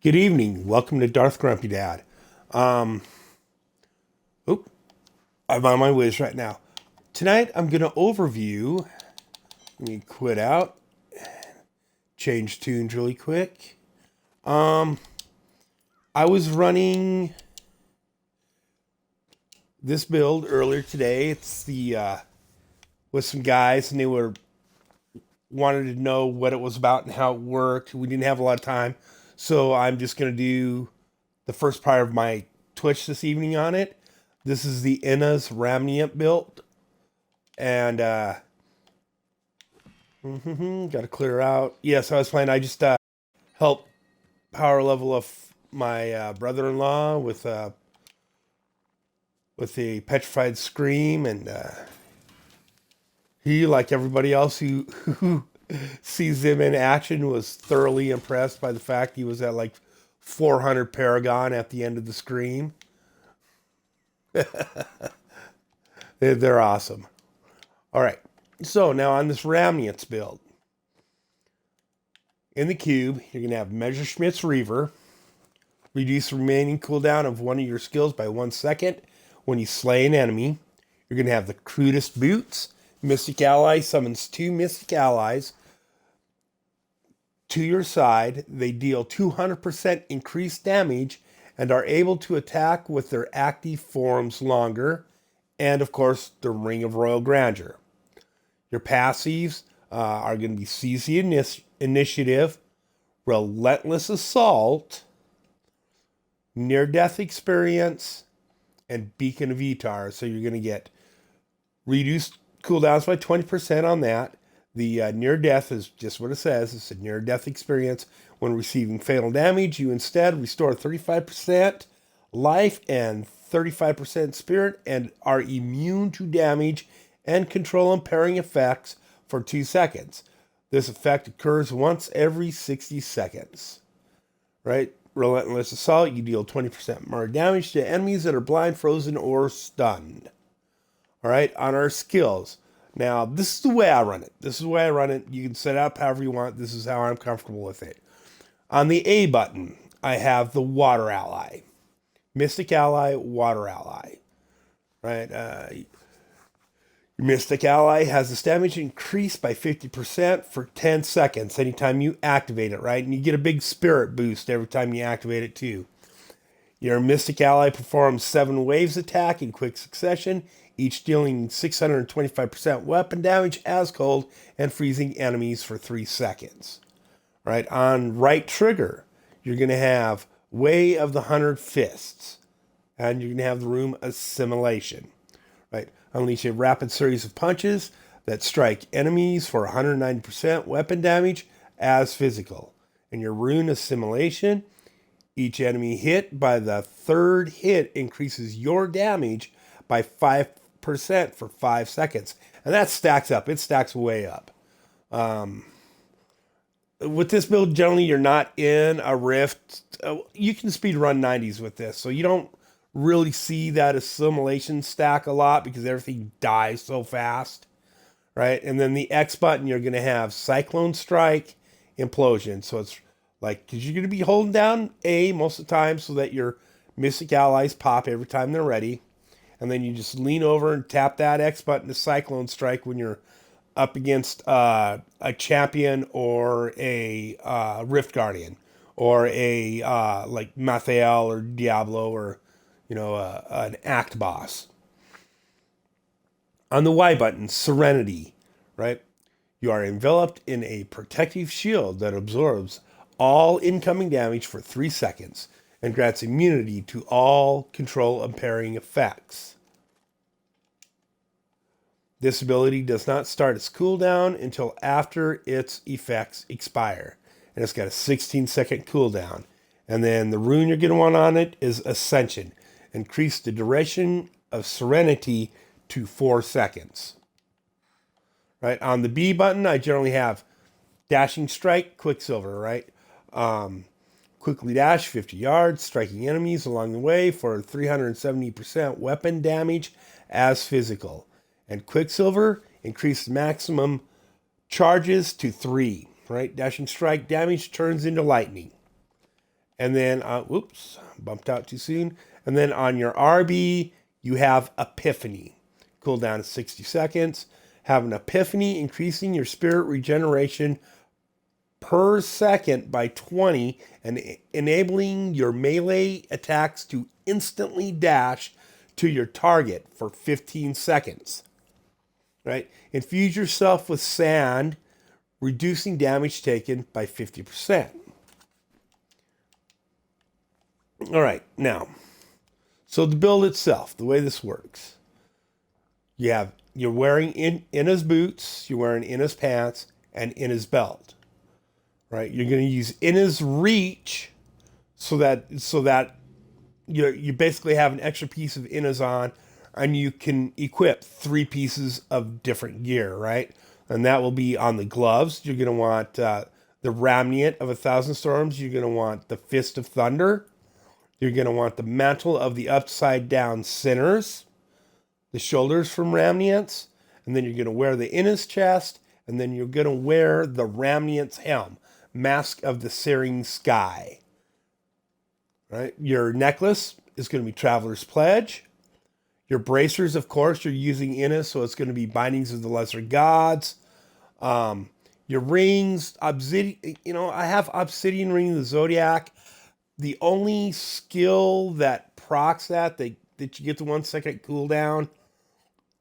Good evening. Welcome to Darth Grumpy Dad. Um, oop, I'm on my whiz right now. Tonight I'm going to overview. Let me quit out. Change tunes really quick. Um, I was running this build earlier today. It's the with some guys, and they were wanted to know what it was about and how it worked. We didn't have a lot of time, so I'm just going to do the first part of my Twitch this evening on it. This is the Inna's raiment build, and got to clear out. Yes, I was playing. I just helped power level of my brother-in-law with a petrified scream, and he, like everybody else who sees him in action, was thoroughly impressed by the fact he was at like 400 Paragon at the end of the scream. They're awesome. All right. So now on this Ramniet's build, in the cube, you're going to have Messerschmitt's Reaver, reduce the remaining cooldown of one of your skills by 1 second when you slay an enemy. You're going to have the crudest boots. Mystic Ally summons 2 Mystic Allies to your side. They deal 200% increased damage and are able to attack with their active forms longer. And of course, the Ring of Royal Grandeur. Your passives are going to be Seize the Initiative, Relentless Assault, Near Death Experience, and Beacon of Etar. So you're going to get reduced cooldowns by 20% on that. The near death is just what it says. It's a near death experience. When receiving fatal damage, you instead restore 35% life and 35% spirit and are immune to damage and control impairing effects for 2 seconds. This effect occurs once every 60 seconds. Right? Relentless Assault, you deal 20% more damage to enemies that are blind, frozen, or stunned. All right, on our skills. Now, this is the way I run it. This is the way I run it. You can set it up however you want. This is how I'm comfortable with it. On the A button, I have the Water Ally. Mystic Ally, Water Ally. Right? Your Mystic Ally has its damage increased by 50% for 10 seconds anytime you activate it, right? And you get a big spirit boost every time you activate it, too. Your Mystic Ally performs 7 waves attack in quick succession, each dealing 625% weapon damage as cold and freezing enemies for 3 seconds. Right, on right trigger, you're going to have Way of the 100 Fists, and you're going to have the Room Assimilation. Right, unleash a rapid series of punches that strike enemies for 190% weapon damage as physical. And your Rune Assimilation, each enemy hit by the third hit increases your damage by 5% for 5 seconds. And that stacks up. It stacks way up. With this build, generally, you're not in a rift. You can speed run 90s with this. So you don't really see that assimilation stack a lot because everything dies so fast. Right? And then the X button, you're going to have Cyclone Strike, Implosion. So it's like, because you're going to be holding down A most of the time so that your Mystic Allies pop every time they're ready. And then you just lean over and tap that X button to Cyclone Strike when you're up against a champion or a Rift Guardian or a like Mathael or Diablo or, an Act Boss. On the Y button, Serenity, right? You are enveloped in a protective shield that absorbs all incoming damage for 3 seconds and grants immunity to all control impairing effects. This ability does not start its cooldown until after its effects expire, and it's got a 16-second cooldown. And then the rune you're going to want on it is Ascension. Increase the duration of Serenity to 4 seconds. Right, on the B button, I generally have Dashing Strike, Quicksilver, right? Quickly dash 50 yards, striking enemies along the way for 370% weapon damage as physical. And Quicksilver, increase the maximum charges to 3, right? Dashing Strike damage turns into lightning. And then, whoops, bumped out too soon. And then on your RB, you have Epiphany. Cooldown is 60 seconds. Have an Epiphany, increasing your spirit regeneration per second by 20 and enabling your melee attacks to instantly dash to your target for 15 seconds. Right? Infuse yourself with sand, reducing damage taken by 50%. All right, now, so the build itself, the way this works, you're wearing Inna's boots, you're wearing Inna's pants, and Inna's belt. Right? You're going to use Inna's reach so that you basically have an extra piece of Inna's on, and you can equip 3 pieces of different gear, right? And that will be on the gloves. You're going to want the raiment of 1,000 storms. You're going to want the fist of thunder. You're going to want the mantle of the upside down sinners, the shoulders from Ramniance, and then you're going to wear the Inna's chest, and then you're going to wear the Ramniance helm, mask of the searing sky. Right? Your necklace is going to be Traveler's Pledge. Your bracers, of course, you're using Inna, so it's going to be Bindings of the Lesser Gods. Your rings, Obsidian, I have Obsidian Ring of the Zodiac. The only skill that procs that you get the 1 second cooldown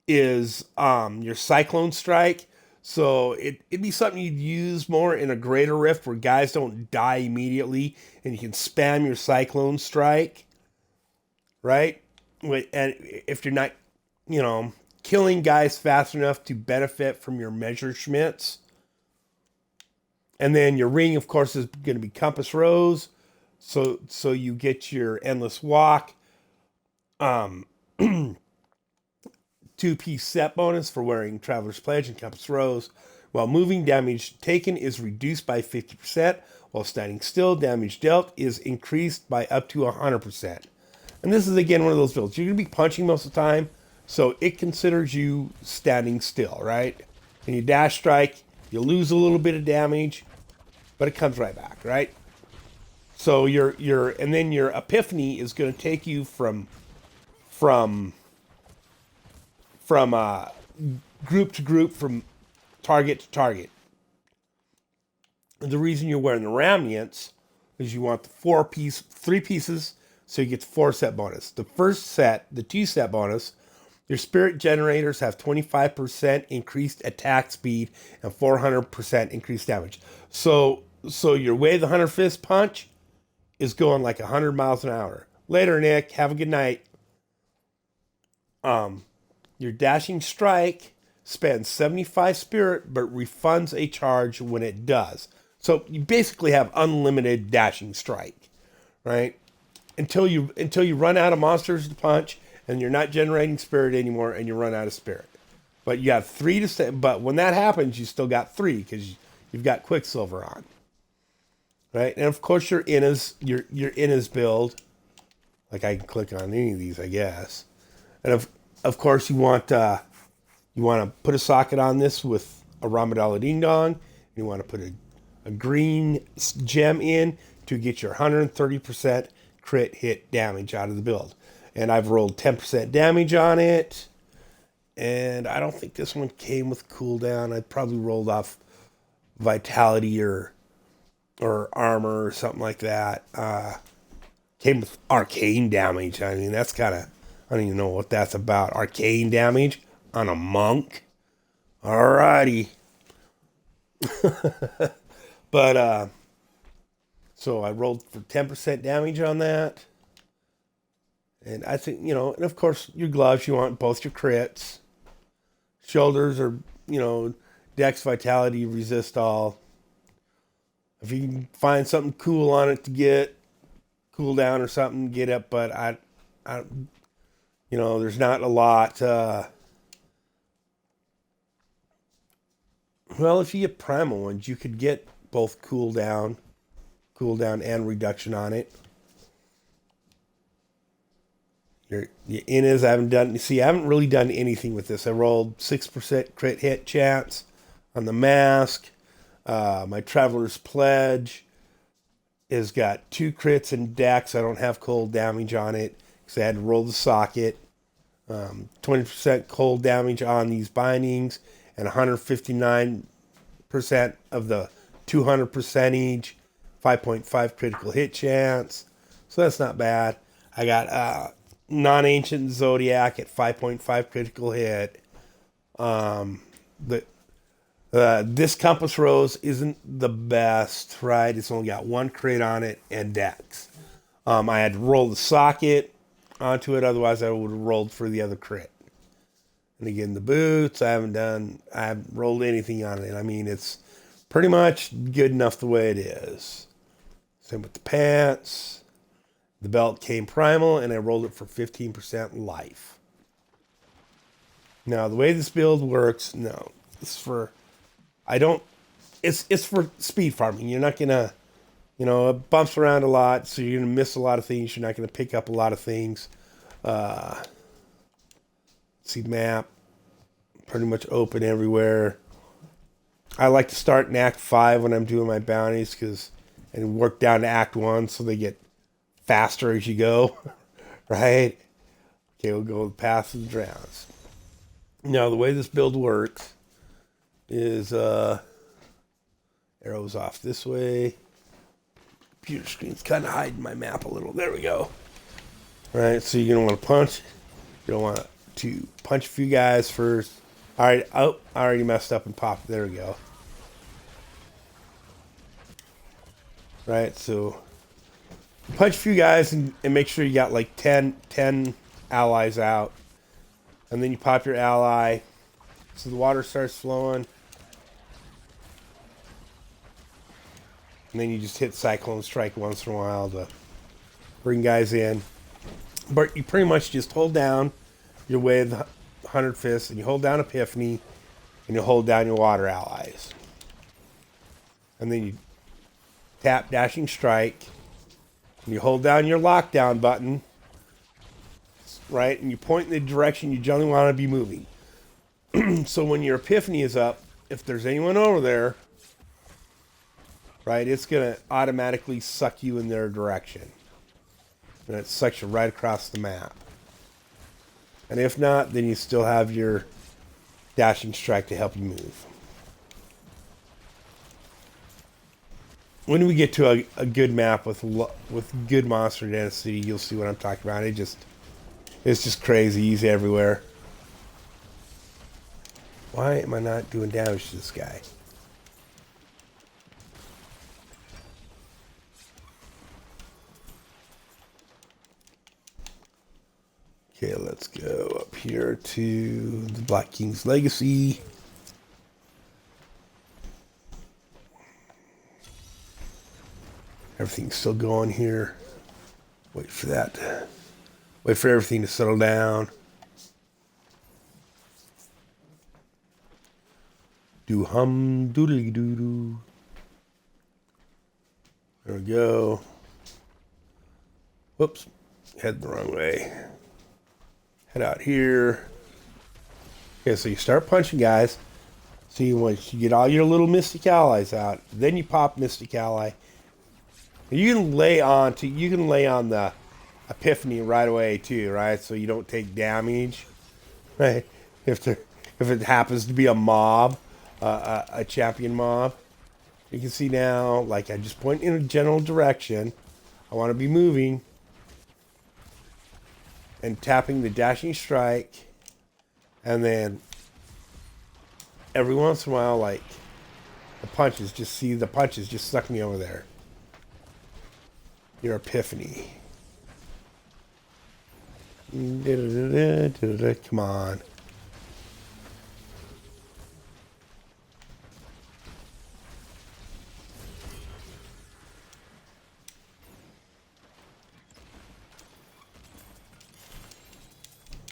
is your Cyclone Strike. So it'd be something you'd use more in a Greater Rift where guys don't die immediately and you can spam your Cyclone Strike, right? And if you're not, killing guys fast enough to benefit from your Measure Schmitz. And then your ring, of course, is going to be Compass Rose. So you get your Endless Walk, 2-piece set bonus for wearing Traveler's Pledge and Compass Rose. While moving, damage taken is reduced by 50%. While standing still, damage dealt is increased by up to 100%. And this is, again, one of those builds. You're going to be punching most of the time, so it considers you standing still, right? And you dash strike, you lose a little bit of damage, but it comes right back, right? So your Epiphany is going to take you from group to group, from target to target. And the reason you're wearing the Ramniance is you want the 3 pieces, so you get the 4 set bonus. The first set, the 2 set bonus, your spirit generators have 25% increased attack speed and 400% increased damage. So your Way of the Hunter Fist punch is going like 100 miles an hour. Later, Nick. Have a good night. Your Dashing Strike spends 75 spirit, but refunds a charge when it does. So you basically have unlimited Dashing Strike, right? Until you run out of monsters to punch, and you're not generating spirit anymore, and you run out of spirit. But you have 3 to stay. But when that happens, you still got 3 because you've got Quicksilver on. Right? And of course your Inna's build. Like, I can click on any of these, I guess. And of course you want to put a socket on this with a Ramadala Ding Dong. You want to put a green gem in to get your 130% crit hit damage out of the build. And I've rolled 10% damage on it. And I don't think this one came with cooldown. I probably rolled off Vitality or armor or something like that. Came with arcane damage. I mean, that's kind of, I don't even know what that's about. Arcane damage on a monk. Alrighty. But, so I rolled for 10% damage on that. And I think, and of course your gloves, you want both your crits. Shoulders are, Dex, Vitality, Resist All. If you can find something cool on it to get cooldown or something, get it. But I there's not a lot. Well, if you get primal ones, you could get both cooldown and reduction on it. Your Innas, I haven't really done anything with this. I rolled 6% crit hit chance on the mask. My Traveler's Pledge has got 2 crits and dex. I don't have cold damage on it because I had to roll the socket. 20% cold damage on these bindings, and 159% of the 200 percentage, 5.5 critical hit chance. So that's not bad. I got non-ancient zodiac at 5.5 critical hit. The This compass rose isn't the best, right? It's only got 1 crit on it and dex. I had to roll the socket onto it, otherwise I would have rolled for the other crit. And again, the boots, I haven't rolled anything on it. I mean, it's pretty much good enough the way it is. Same with the pants. The belt came primal, and I rolled it for 15% life. Now, the way this build works, no, it's for for speed farming. You're not gonna, it bumps around a lot, so you're gonna miss a lot of things. You're not gonna pick up a lot of things. See map, pretty much open everywhere. I like to start in Act 5 when I'm doing my bounties and work down to Act 1 so they get faster as you go, right? Okay, we'll go with Paths of the Drowns. Now, the way this build works is arrows off this way. Computer screen's kind of hiding my map a little. There we go. All right, so you're going to want to punch. You don't want to punch a few guys first. All right, oh, I already messed up and popped. There we go. Right, so punch a few guys and make sure you got like 10 allies out. And then you pop your ally. So the water starts flowing. And then you just hit Cyclone Strike once in a while to bring guys in. But you pretty much just hold down your Wave 100 Fists, and you hold down Epiphany, and you hold down your water allies. And then you tap Dashing Strike, and you hold down your lockdown button, right? And you point in the direction you generally want to be moving. So when your Epiphany is up, if there's anyone over there, right, it's going to automatically suck you in their direction. And it sucks you right across the map. And if not, then you still have your Dashing Strike to help you move. When we get to a good map with good monster density, you'll see what I'm talking about. It's just crazy easy everywhere. Why am I not doing damage to this guy? Okay, let's go up here to the Black King's Legacy. Everything's still going here. Wait for that. Wait for everything to settle down. Do hum doodly doo doo. There we go. Whoops. Head the wrong way. Head out here. Okay, so you start punching guys. See, once you get all your little Mystic Allies out, then you pop Mystic Ally. You can lay on the Epiphany right away too, right? So you don't take damage, right? If it happens to be a mob, a champion mob, you can see now. Like I just point in a general direction. I want to be moving and tapping the Dashing Strike, and then every once in a while, like the punches just suck me over there. Your Epiphany. Come on.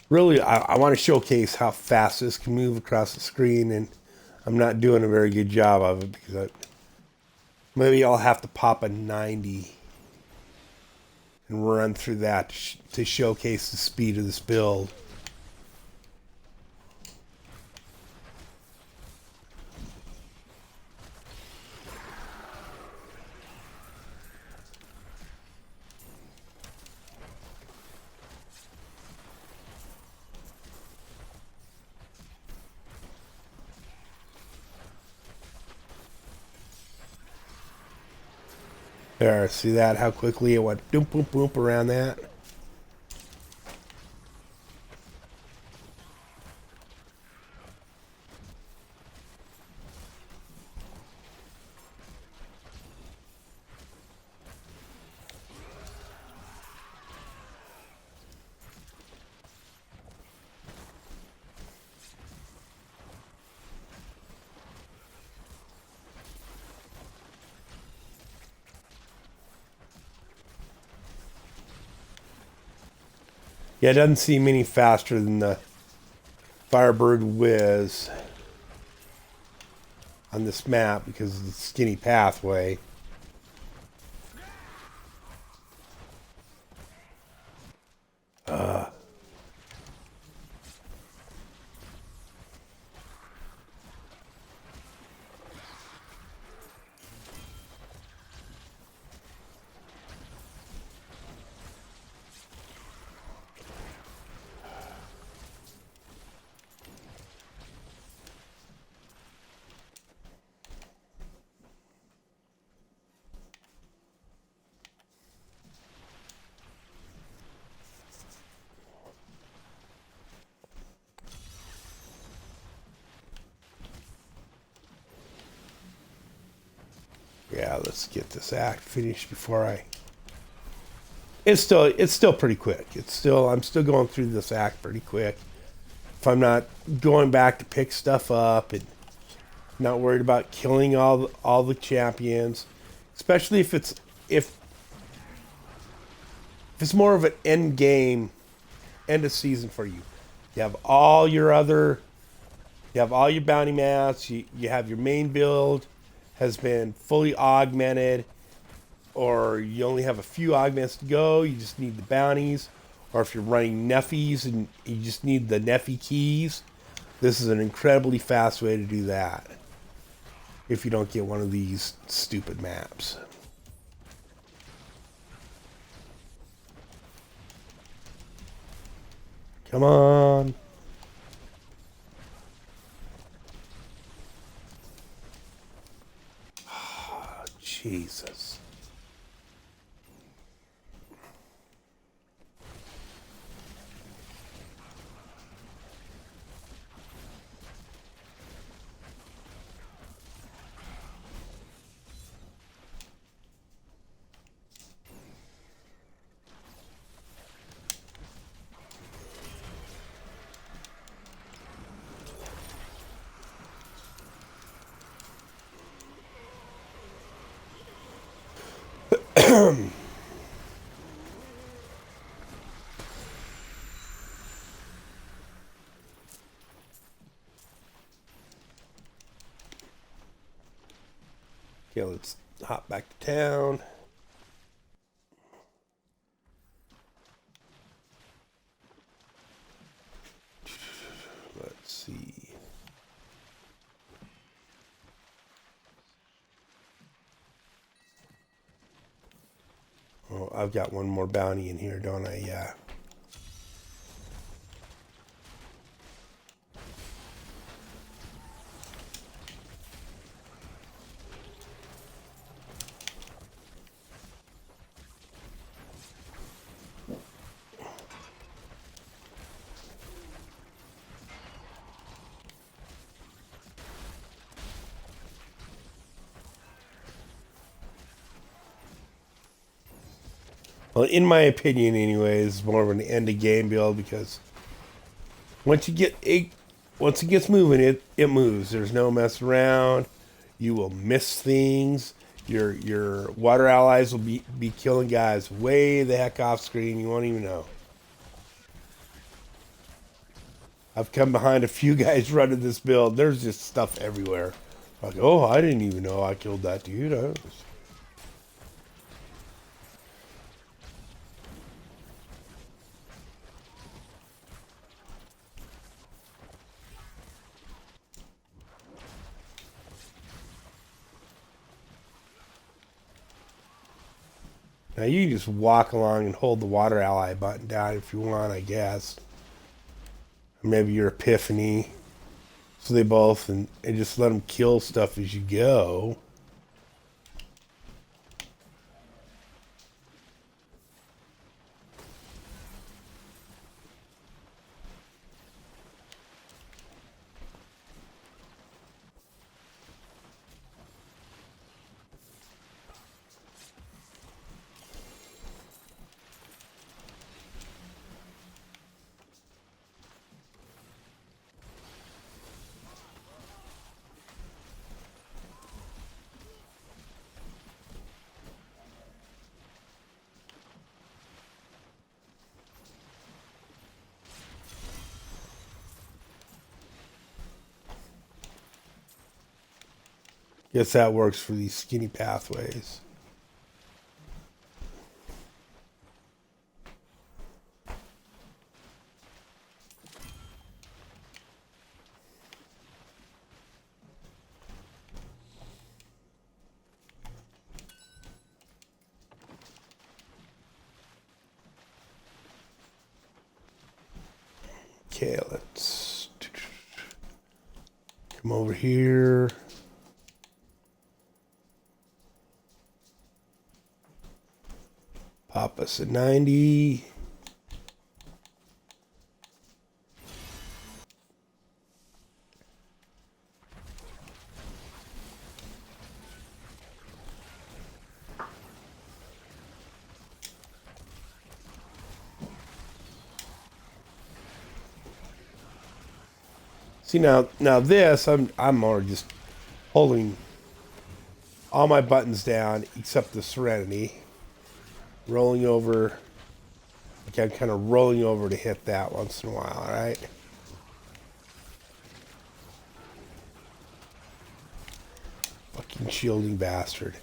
Really, I want to showcase how fast this can move across the screen, and I'm not doing a very good job of it because maybe I'll have to pop a 90 and run through that to showcase the speed of this build. There, see that? How quickly it went doom boom boom around that? Yeah, it doesn't seem any faster than the Firebird Whiz on this map because of the skinny pathway. Yeah, let's get this act finished before I. It's still pretty quick. I'm still going through this act pretty quick. If I'm not going back to pick stuff up and not worried about killing all the champions, especially if it's more of an end game, end of season for you. You have all your other, you have all your bounty mats. You have your main build has been fully augmented, or you only have a few augments to go. You just need the bounties, or if you're running Neffies and you just need the Neffy keys. This is an incredibly fast way to do that. If you don't get one of these stupid maps. Come on. Oh, Jesus. Okay, let's hop back to town. Let's see. Oh, I've got one more bounty in here, don't I? Yeah. Well, in my opinion, anyways, it's more of an end of game build because once once it gets moving, it moves. There's no mess around. You will miss things. Your water allies will be killing guys way the heck off screen. You won't even know. I've come behind a few guys running this build. There's just stuff everywhere. Like, oh, I didn't even know I killed that dude. Now you can just walk along and hold the water ally button down if you want, I guess. Or maybe your epiphany. So they both, and just let them kill stuff as you go. Guess that works for these skinny pathways. Okay, let's come over here. Pop us a 90. See now this I'm already just holding all my buttons down except the Serenity. Rolling over. Okay, I'm kind of rolling over to hit that once in a while, alright? Fucking shielding bastard.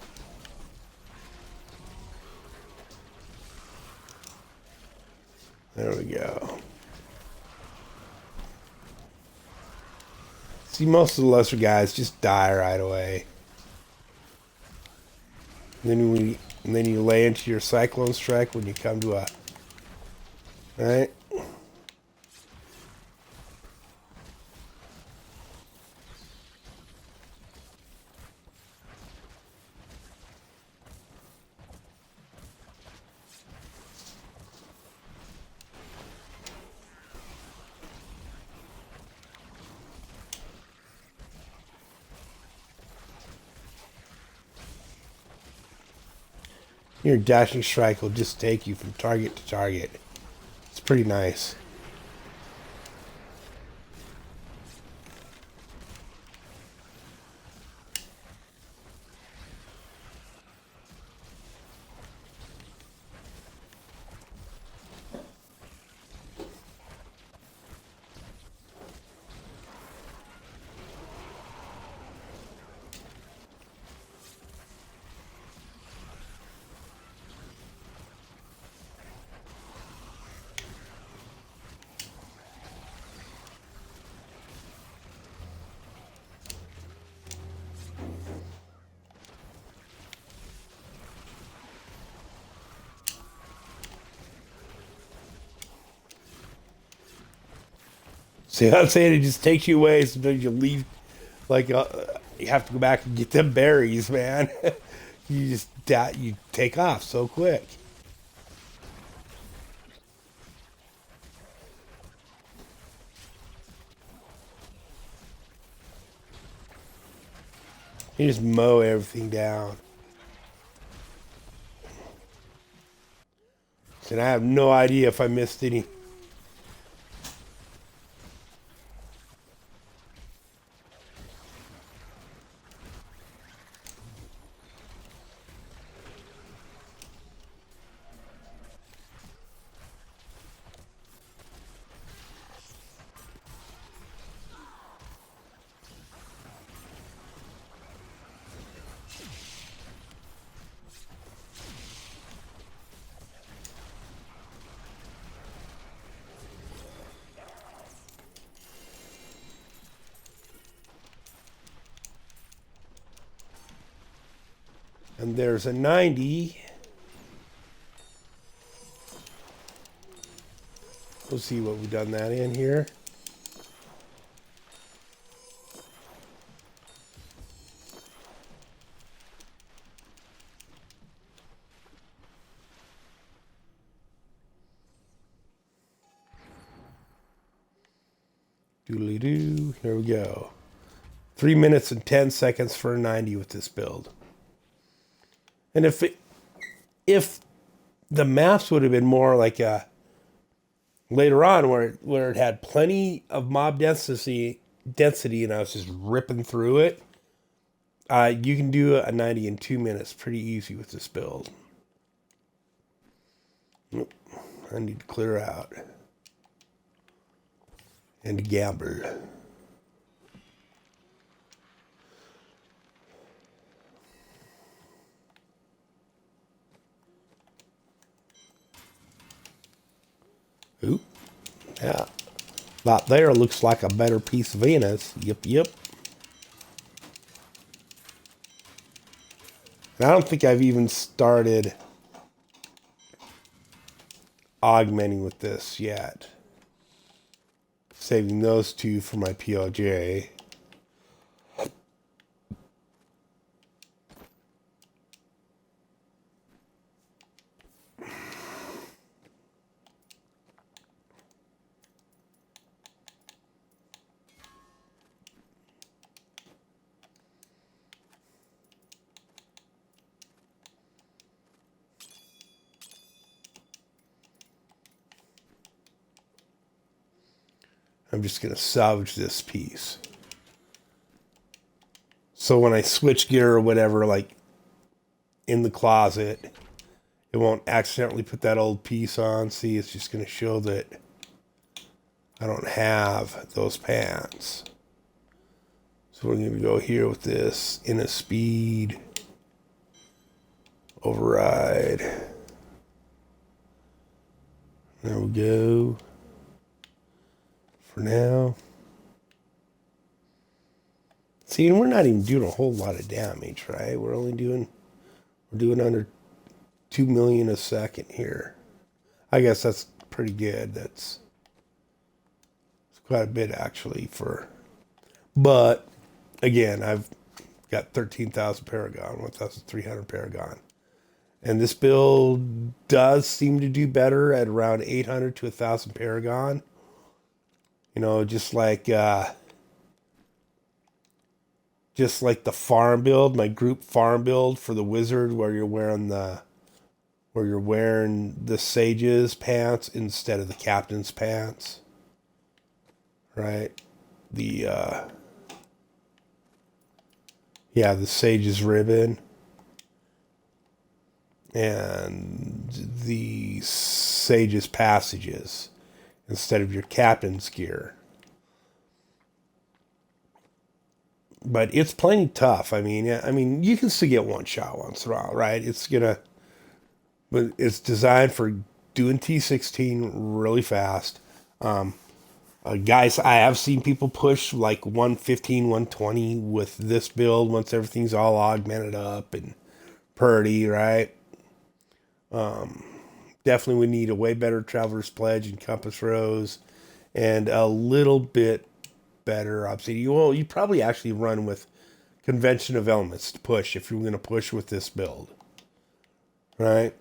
There we go. See, most of the lesser guys just die right away. And then you lay into your Cyclone Strike when you come to a... Right? Your dashing strike will just take you from target to target. It's pretty nice. See what I'm saying? It just takes you away. Sometimes you leave, like, you have to go back and get them berries, man. You take off so quick. You just mow everything down. And I have no idea if I missed any. And there's a 90. We'll see what we've done that in here. Doodly doo. Here we go. 3 minutes and 10 seconds for a 90 with this build. And if the maps would have been more like later on where it had plenty of mob density and I was just ripping through it, you can do a 90 in 2 minutes pretty easy with this build. Nope. I need to clear out and gamble. Oop. Yeah. That there looks like a better piece of Venus. Yep, yep. And I don't think I've even started augmenting with this yet. Saving those two for my PLJ. I'm just going to salvage this piece. So when I switch gear or whatever, like in the closet, it won't accidentally put that old piece on. See, it's just going to show that I don't have those pants. So we're going to go here with this in a speed override. There we go. For now. See, and we're not even doing a whole lot of damage, right? We're doing under 2 million a second here. I guess that's pretty good. That's quite a bit actually but again, I've got 13,000 Paragon, 1,300 Paragon. And this build does seem to do better at around 800 to 1,000 Paragon. You know, just like the farm build, my group farm build for the wizard, where you're wearing the sage's pants instead of the captain's pants, right? The sage's ribbon and the sage's passages instead of your captain's gear. But it's plenty tough. I mean, you can still get one shot once in a while, right? But it's designed for doing T16 really fast. Guys, I have seen people push like 115, 120 with this build once everything's all augmented up and purdy, right? Definitely would need a way better Traveler's Pledge and Compass Rose and a little bit better obsidian. Well, you probably actually run with Convention of Elements to push if you're going to push with this build, right?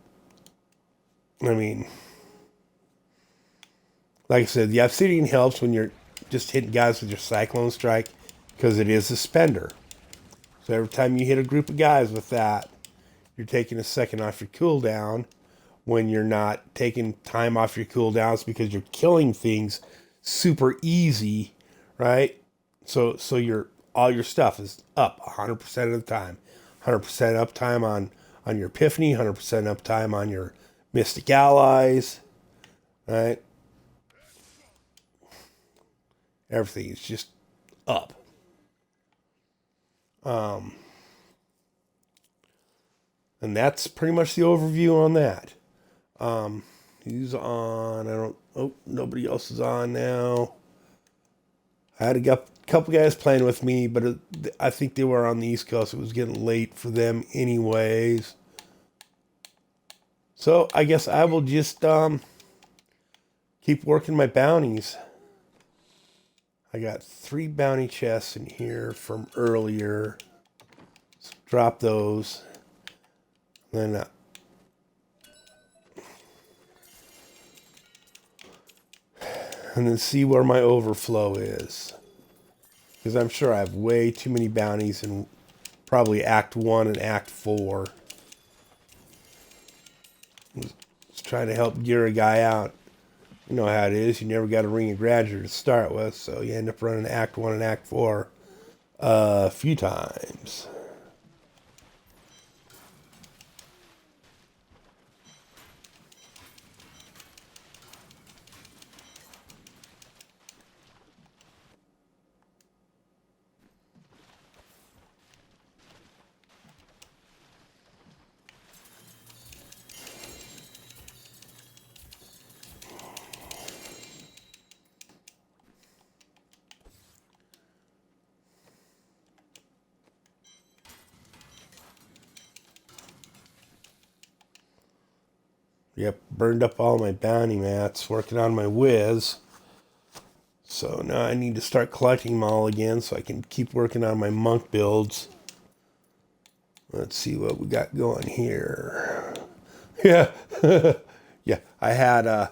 I mean, like I said, the obsidian helps when you're just hitting guys with your Cyclone Strike because it is a spender. So every time you hit a group of guys with that, you're taking a second off your cooldown. When you're not taking time off your cooldowns because you're killing things super easy, right? So all your stuff is up 100% of the time. 100% uptime on your Epiphany, 100% uptime on your Mystic Allies, right? Everything is just up. And that's pretty much the overview on that. Who's on? Nobody else is on now. I had a couple guys playing with me, but I think they were on the East Coast. It was getting late for them anyways. So I guess I will just keep working my bounties. I got 3 bounty chests in here from earlier. Let's drop those. Then and then see where my overflow is. Because I'm sure I have way too many bounties in probably Act 1 and Act 4. Just trying to help gear a guy out. You know how it is. You never got a ring of grandeur to start with, so you end up running Act 1 and Act 4 a few times. Yep, burned up all my bounty mats working on my whiz. So now I need to start collecting them all again so I can keep working on my monk builds. Let's see what we got going here. Yeah. Yeah, I had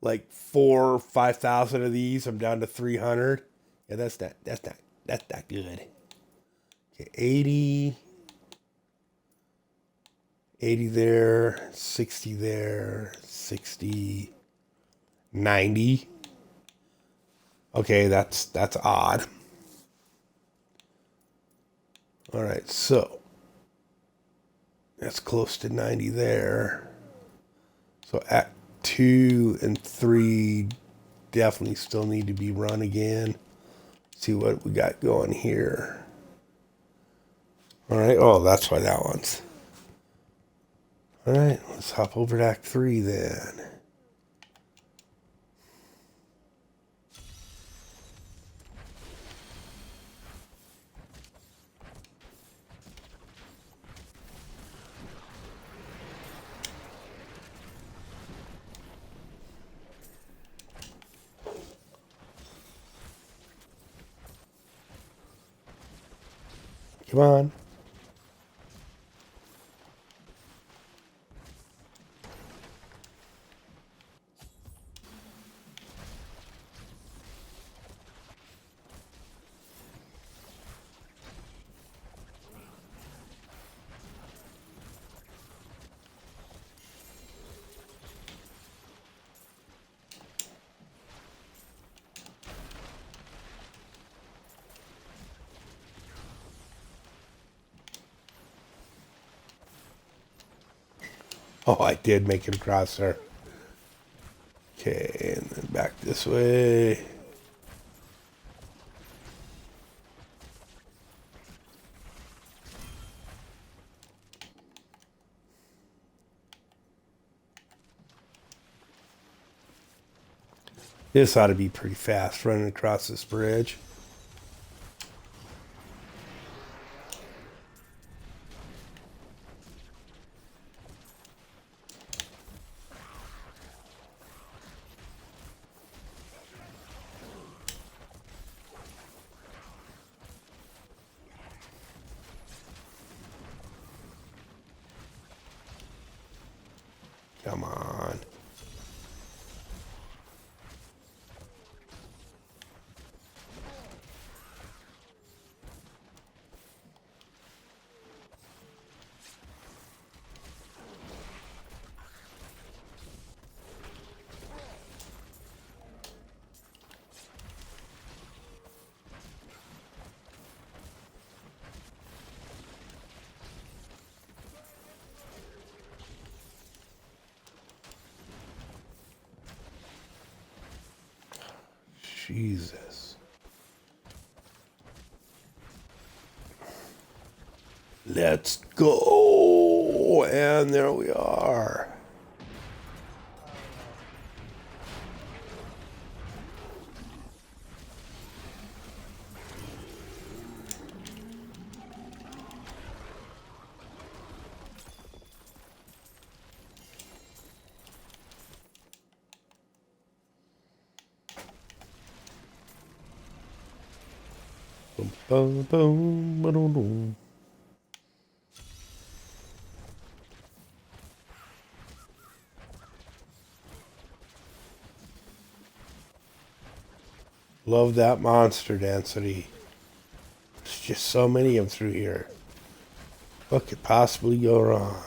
like 5,000 of these. I'm down to 300. Yeah, that's not good. Okay, 80 there, 60 there, 60, 90. Okay, that's odd. All right, so that's close to 90 there. So Act 2 and 3 definitely still need to be run again. See what we got going here. All right, oh, that's why that one's. All right, let's hop over to Act 3 then. Come on. Oh, I did make him cross there. Okay, and then back this way. This ought to be pretty fast running across this bridge. Come on. Jesus. Let's go. And there we are. Boom, boom, boom, boom, boom. Love that monster density. There's just so many of them through here. What could possibly go wrong?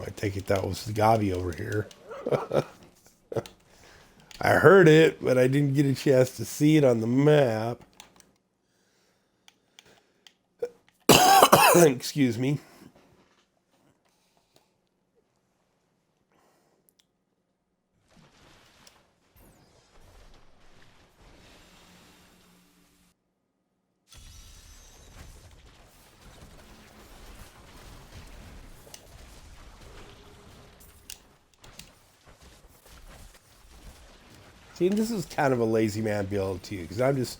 I take it that was the Gavi over here. I heard it, but I didn't get a chance to see it on the map. Excuse me. See, and this is kind of a lazy man build too, because I'm just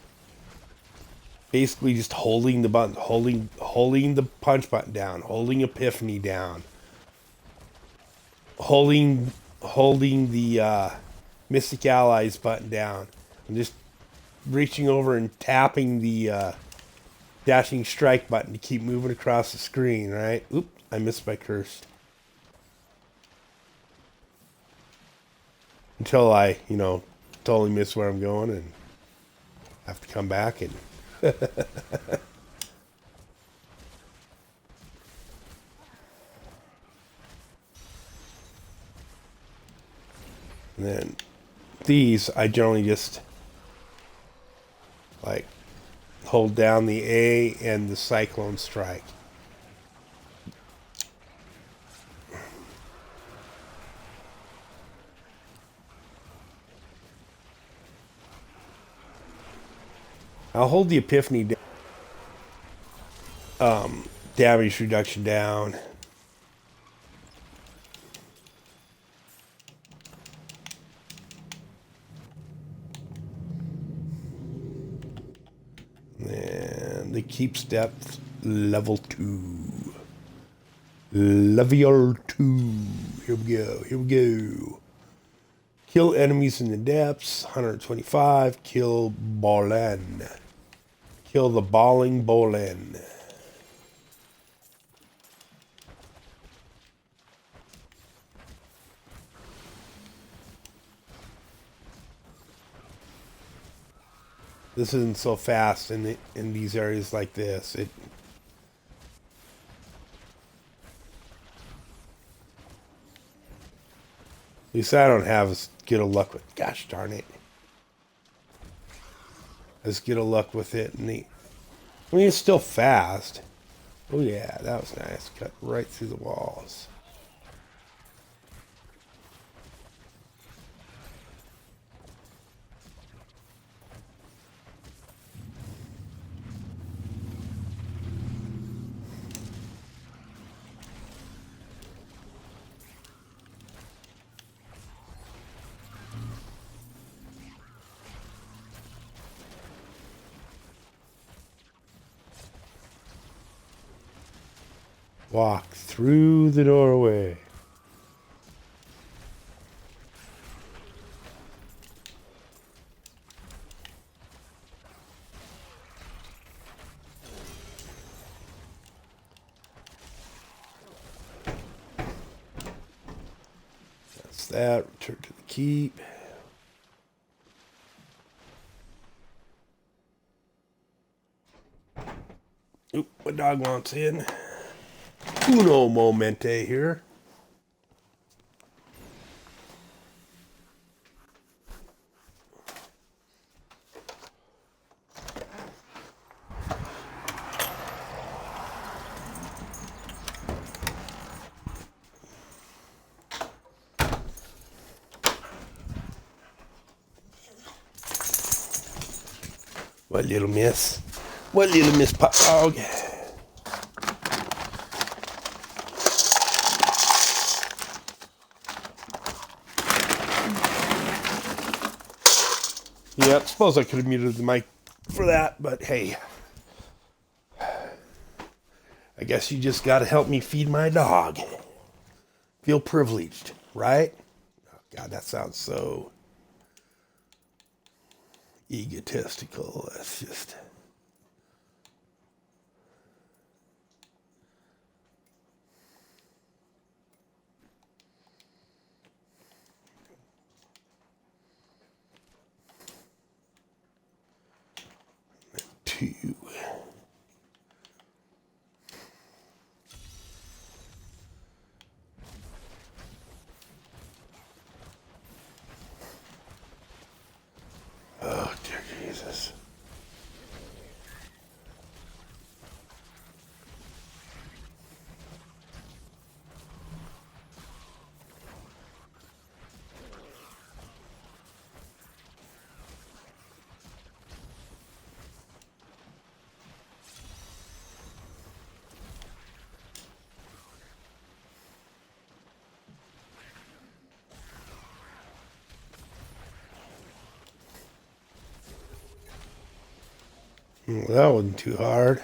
basically just holding the button, holding the punch button down, holding Epiphany down, holding the Mystic Allies button down. I'm just reaching over and tapping the dashing strike button to keep moving across the screen, right? Oops, I missed my curse. Until I, totally miss where I'm going and have to come back and... And then these, I generally just like hold down the A and the Cyclone Strike. I'll hold the Epiphany damage reduction down. And the keep step level 2. Level 2. Here we go. Here we go. Kill enemies in the depths. 125. Kill Bolin. Kill the Balling Bolin. This isn't so fast in these areas like this. At least I don't have as good a luck with. Gosh darn it! As good a luck with it. I mean, it's still fast. Oh yeah, that was nice. Cut right through the walls. Walk through the doorway. That's that. Return to the keep. Oop, my dog wants in. Uno momente here. What little miss? What little miss pop dog? Yeah, I suppose I could have muted the mic for that, but hey. I guess you just gotta help me feed my dog. Feel privileged, right? Oh, God, that sounds so egotistical. That's just... Two. Oh, dear Jesus. That wasn't too hard.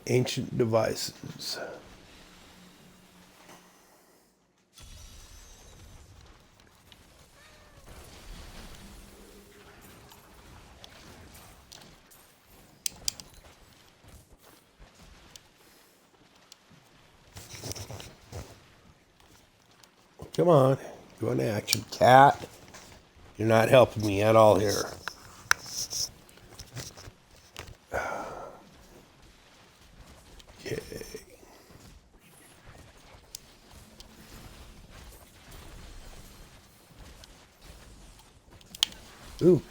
Ancient devices. Come on, go into action, cat. You're not helping me at all here. Okay. Ooh,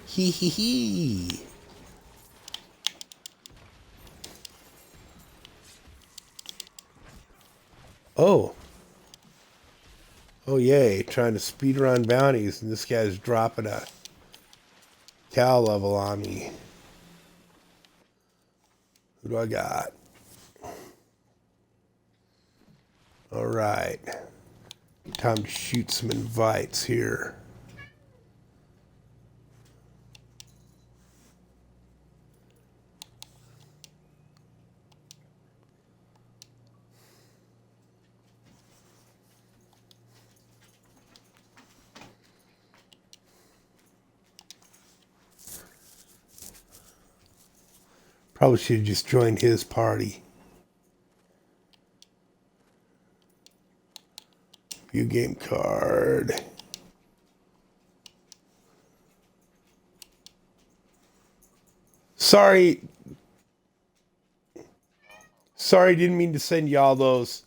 hee hee hee. Oh. Oh, yay. Trying to speed run bounties, and this guy's dropping a cow level on me. Who do I got? All right. Time to shoot some invites here. Probably should have just joined his party. View game card. Sorry, didn't mean to send y'all those.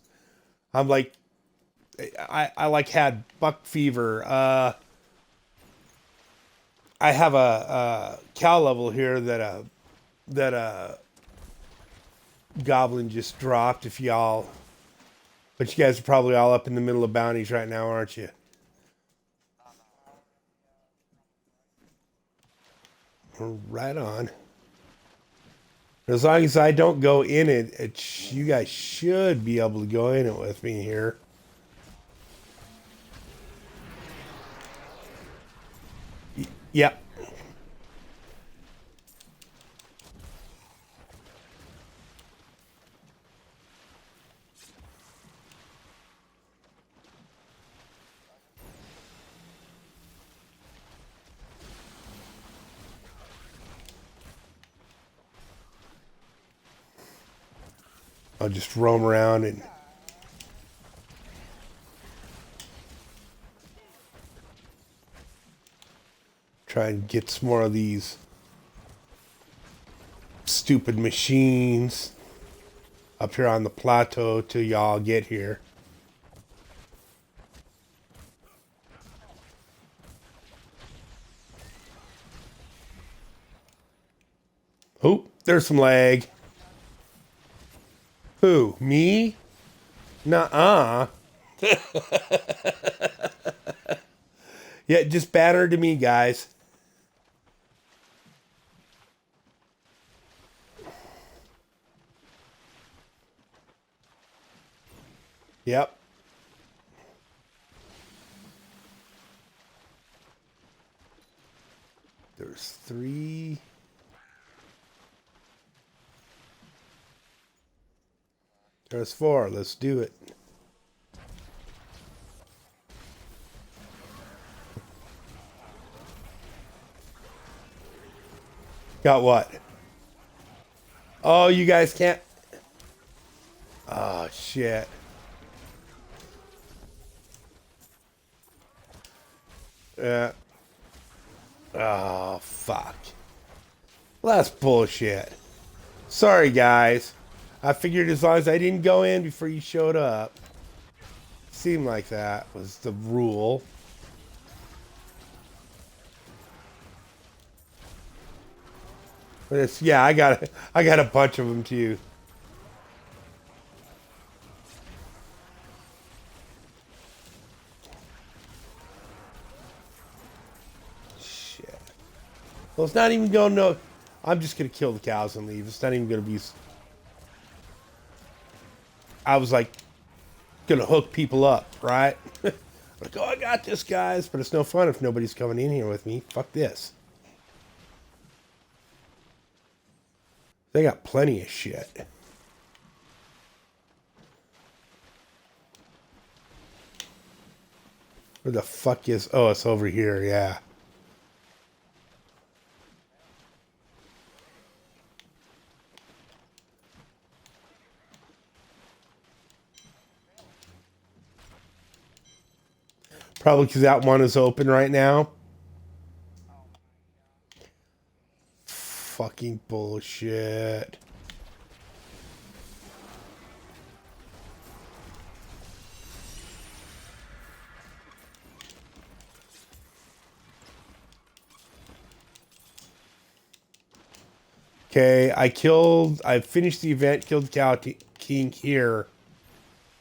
I'm like, I like had buck fever. I have a cow level here that goblin just dropped. If y'all, but you guys are probably all up in the middle of bounties right now, aren't you? Right on. As long as I don't go in it, you guys should be able to go in it with me here. Yep. I'll just roam around and try and get some more of these stupid machines up here on the plateau till y'all get here. Oh, there's some lag. Who? Me? Nuh-uh. Yeah, just batter to me, guys. Yep. There's 3. There's 4. Let's do it. Got what? Oh, you guys can't. Oh, shit. Yeah. Oh, fuck. Well, that's bullshit. Sorry, guys. I figured as long as I didn't go in before you showed up. Seemed like that was the rule. But it's, yeah, I got a bunch of them too. Shit. Well, it's not even going to. I'm just gonna kill the cows and leave. It's not even gonna be. I was like gonna hook people up, right? Like, oh, I got this, guys, but it's no fun if nobody's coming in here with me. Fuck this. They got plenty of shit. Where the fuck is... Oh, it's over here, yeah. Probably because that one is open right now. Fucking bullshit. Okay, I finished the event, killed the Cow King here.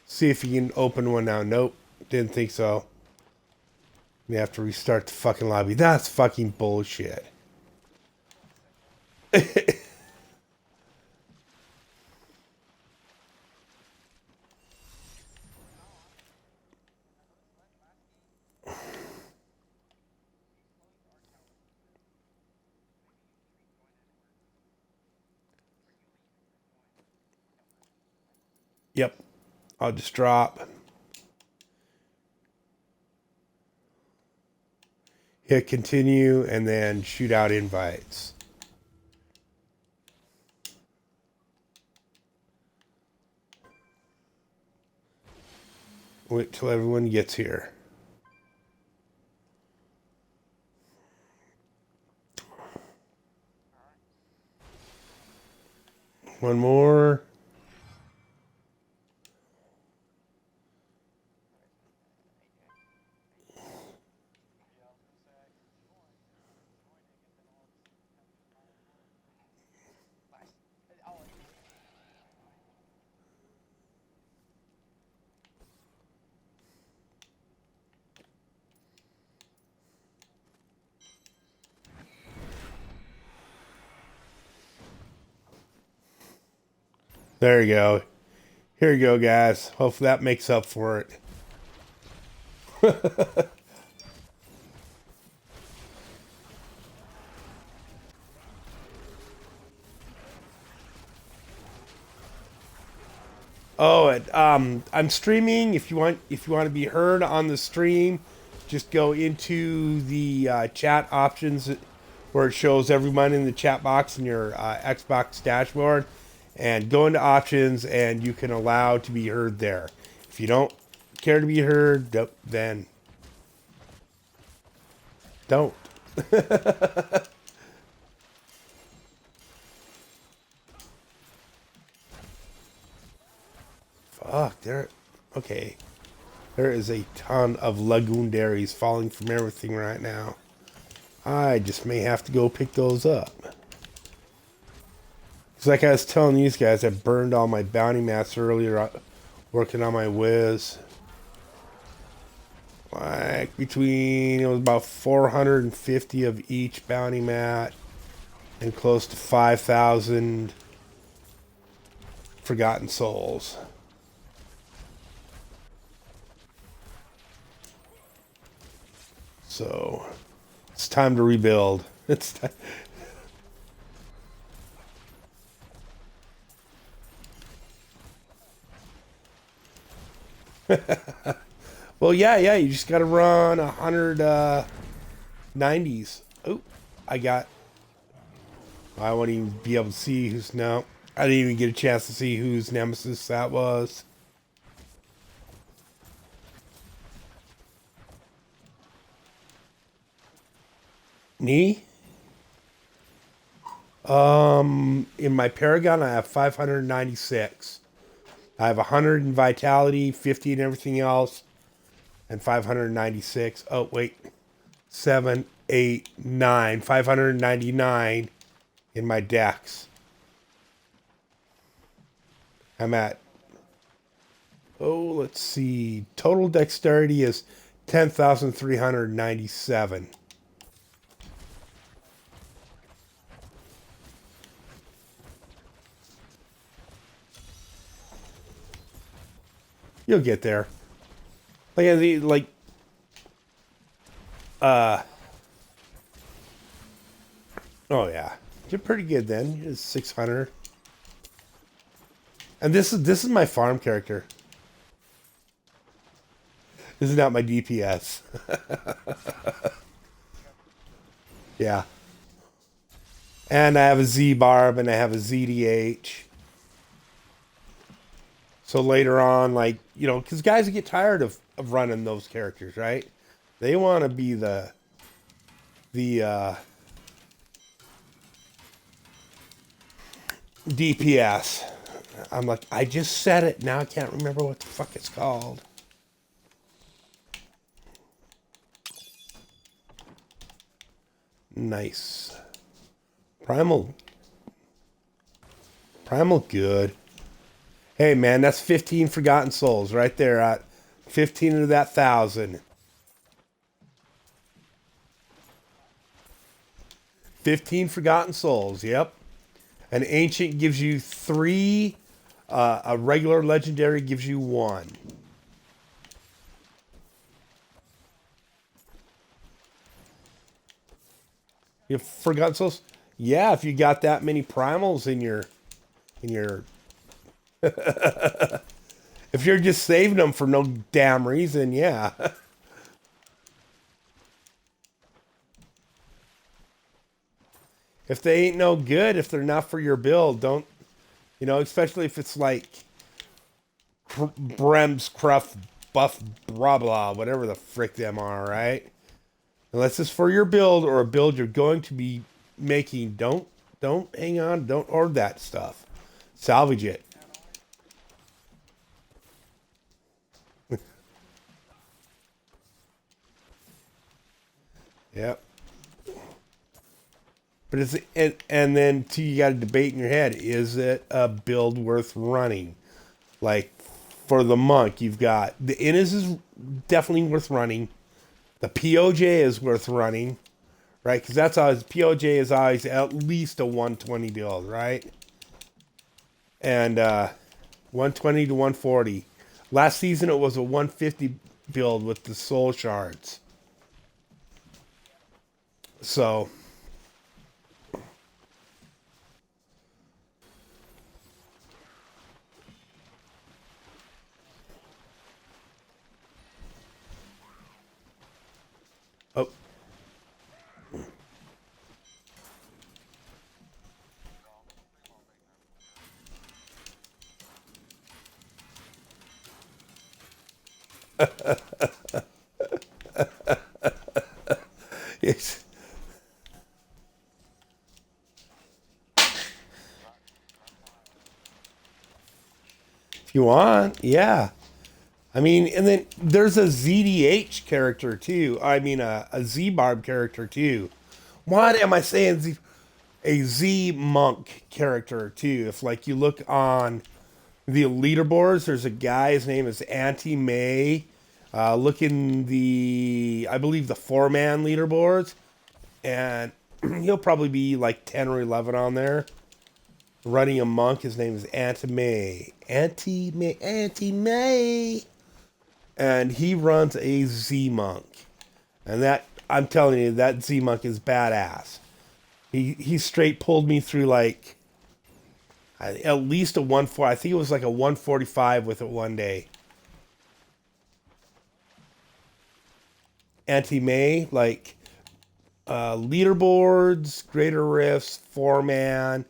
See if you can open one now. Nope, didn't think so. We have to restart the fucking lobby. That's fucking bullshit. Yep, I'll just drop. Hit continue and then shoot out invites. Wait till everyone gets here. One more. There you go. Here you go, guys. Hopefully that makes up for it. Oh, I'm streaming. If you want to be heard on the stream, just go into the chat options where it shows everyone in the chat box in your Xbox dashboard, and go into options, and you can allow to be heard there. If you don't care to be heard, then don't. Fuck, there. Okay. There is a ton of legendaries falling from everything right now. I just may have to go pick those up. It's like I was telling these guys, I burned all my bounty mats earlier working on my Wiz. Like it was about 450 of each bounty mat and close to 5,000 forgotten souls. So it's time to rebuild. It's time. Well, yeah, you just got to run 190s. Oh, I won't even be able to see who's now. I didn't even get a chance to see whose nemesis that was. Me? In my Paragon, I have 596. I have 100 in Vitality, 50 in everything else, and 596. Oh, wait. 7, 8, 9. 599 in my Dex. I'm at... Oh, let's see. Total Dexterity is 10,397. You'll get there. Uh oh yeah. You're pretty good then. It's 600. And this is my farm character. This is not my DPS. Yeah. And I have a Z barb and I have a ZDH. So later on, like, because guys get tired of running those characters, right? They want to be the DPS. I'm like, I just said it. Now I can't remember what the fuck it's called. Nice. Primal good. Hey man, that's 15 forgotten souls right there at 15 of that 1,000. 15 forgotten souls, yep. An ancient gives you 3, a regular legendary gives you 1. You have forgotten souls? Yeah, if you got that many primals in your if you're just saving them for no damn reason, yeah. If they ain't no good, if they're not for your build, don't, especially if it's like Brems, Cruff, Buff, blah, blah, whatever the frick them are, right? Unless it's for your build or a build you're going to be making, don't hang on, don't order that stuff. Salvage it. Yep. But and then too, you got to debate in your head: is it a build worth running? Like for the monk, you've got the Innis is definitely worth running. The POJ is worth running, right? Because that's always POJ is always at least a 120 build, right? And 120 to 140. Last season it was a 150 build with the soul shards. So. Oh. Yes. If you want, yeah. I mean, and then there's a ZDH character too. I mean, a Z Barb character too. What am I saying? A Z Monk character too. If like you look on the leaderboards, there's a guy. His name is Anti May. Look in I believe the 4-man leaderboards, and he'll probably be like 10 or 11 on there. Running a monk. His name is Anti May. Anti May. Anti May. And he runs a Z Monk. And that, I'm telling you, that Z Monk is badass. He straight pulled me through like at least a 140. I think it was like a 145 with it one day. Anti May, like leaderboards, Greater Rifts, 4-man,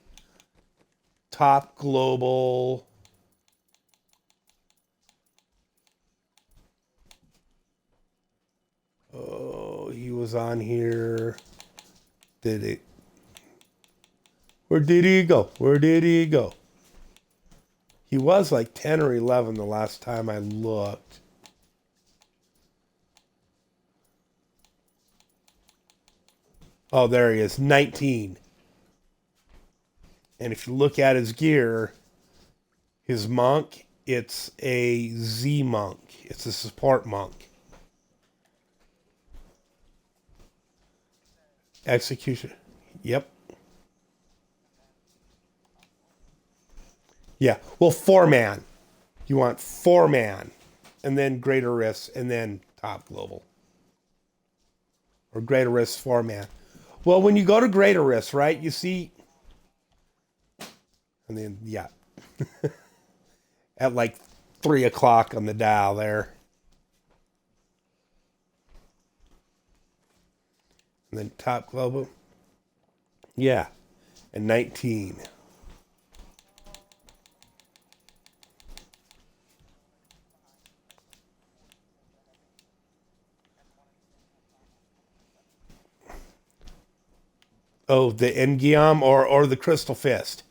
top global. Oh, he was on here. Did it? Where did he go? Where did he go? He was like 10 or 11 the last time I looked. Oh, there he is, 19. And if you look at his gear, his monk, it's a Z monk. It's a support monk. Execution. Yep. Yeah. Well, 4-man. You want 4-man. and then greater risks, and then top global or greater risks format. Well, when you go to greater risks, right, you see, and then yeah, at like 3 o'clock on the dial there, and then top global, yeah, and 19. Oh, the Engiam or the Crystal Fist.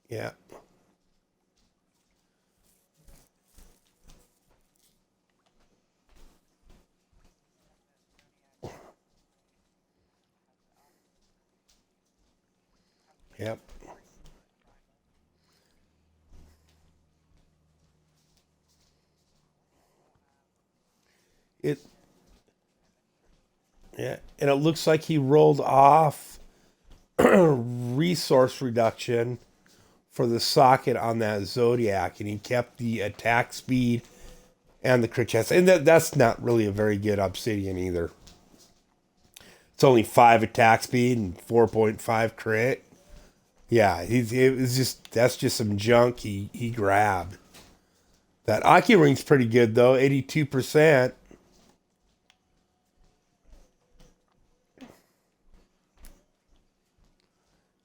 Yeah. Yep. It Yeah, and it looks like he rolled off resource reduction for the socket on that Zodiac, and he kept the attack speed and the crit chance. And that's not really a very good Obsidian either. It's only 5 attack speed and 4.5 crit. Yeah, it was just that's just some junk he grabbed. That Aki ring's pretty good though, 82%.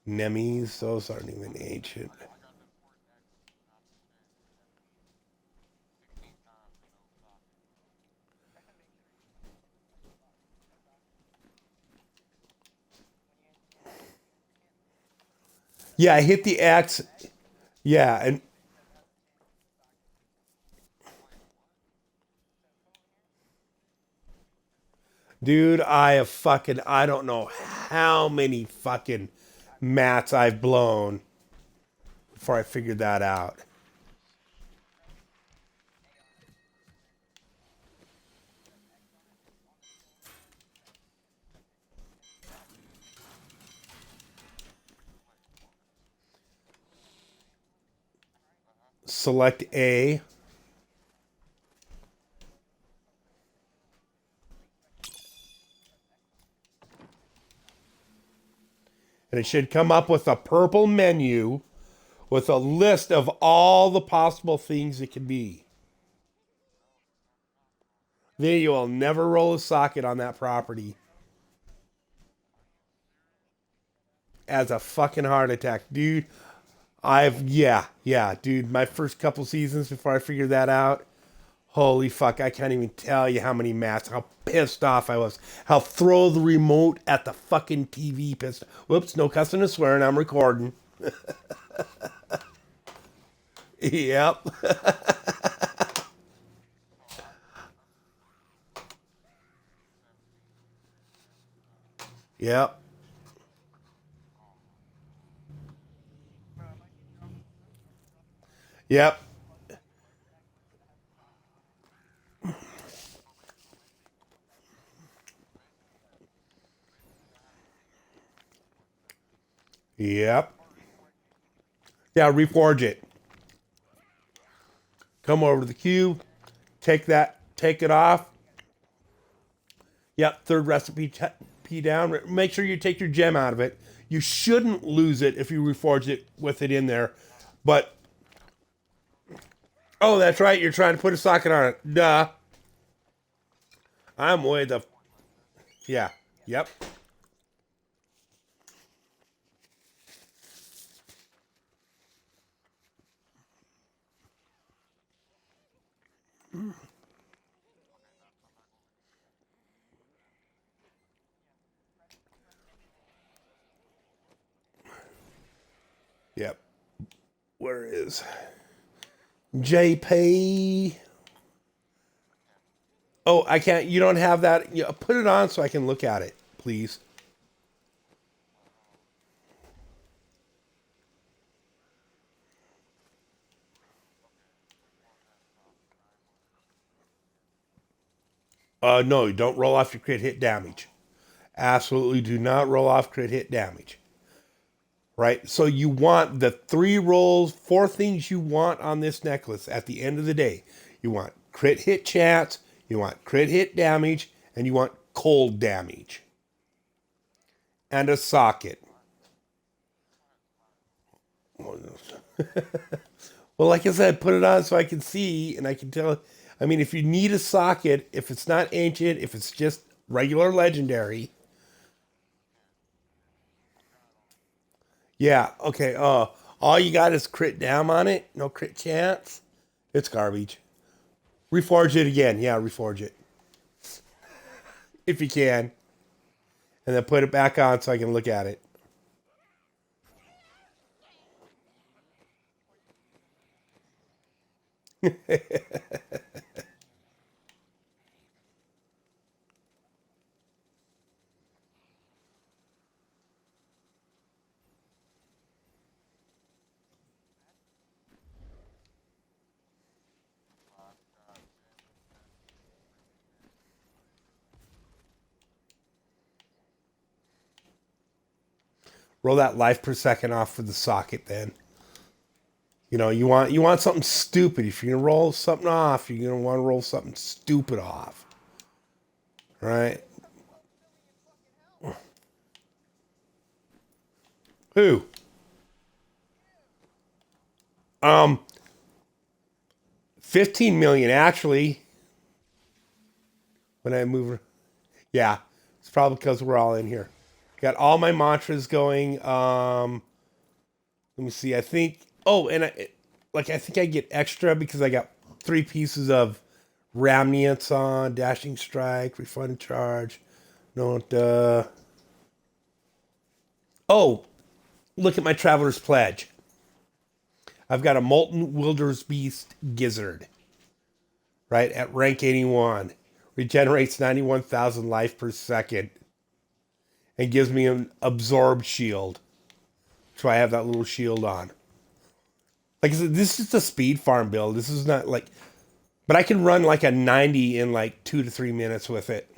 Nemes, those aren't even ancient. Yeah, I hit the X. Yeah, and dude, I don't know how many fucking mats I've blown before I figured that out. Select A, and it should come up with a purple menu with a list of all the possible things it could be. Then you will never roll a socket on that property as a fucking heart attack, dude. Yeah, dude. My first couple seasons before I figured that out, holy fuck, I can't even tell you how many mats, how pissed off I was. How throw the remote at the fucking TV pissed. Whoops, no cussing and swearing, I'm recording. Yep. Yep. Yep. Yep. Yeah, reforge it. Come over to the cube, take it off. Yep, third recipe P down. Make sure you take your gem out of it. You shouldn't lose it if you reforge it with it in there. But oh, that's right. You're trying to put a socket on it. Duh. I'm way the yeah. Yep. Yep. Where is JP? Oh, I can't. You don't have that. Yeah, put it on so I can look at it, please. No, don't roll off your crit hit damage. Absolutely do not roll off crit hit damage. right? So you want the three rolls, four things you want on this necklace at the end of the day. You want crit hit chance, you want crit hit damage, and you want cold damage. And a socket. Well, like I said, put it on so I can see and I can tell. I mean, if you need a socket, if it's not ancient, if it's just regular legendary, yeah, okay. All you got is crit dam on it, no crit chance. It's garbage. Reforge it again. Yeah, reforge it if you can, and then put it back on so I can look at it. Roll that life per second off for the socket. Then you want something stupid. If you're gonna roll something off, you're gonna want to roll something stupid off, right? Who? Um, 15 million actually. When I move, yeah, it's probably because we're all in here. Got all my mantras going. Let me see. I think. Oh, and I think I get extra because I got three pieces of Ramniance on, Dashing Strike, Refund Charge. No, oh, look at my Traveler's Pledge. I've got a Molten Wilderness Beast Gizzard, right, at rank 81. Regenerates 91,000 life per second and gives me an absorbed shield. So I have that little shield on. Like I said, this is a speed farm build. This is not like, but I can run like a 90 in like 2 to 3 minutes with it.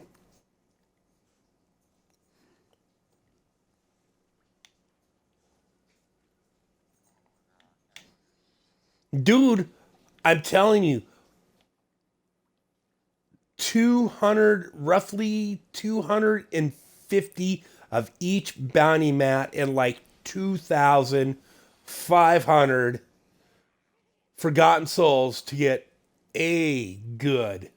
Dude, I'm telling you, roughly 250 of each bounty mat and like 2,500 forgotten souls to get a good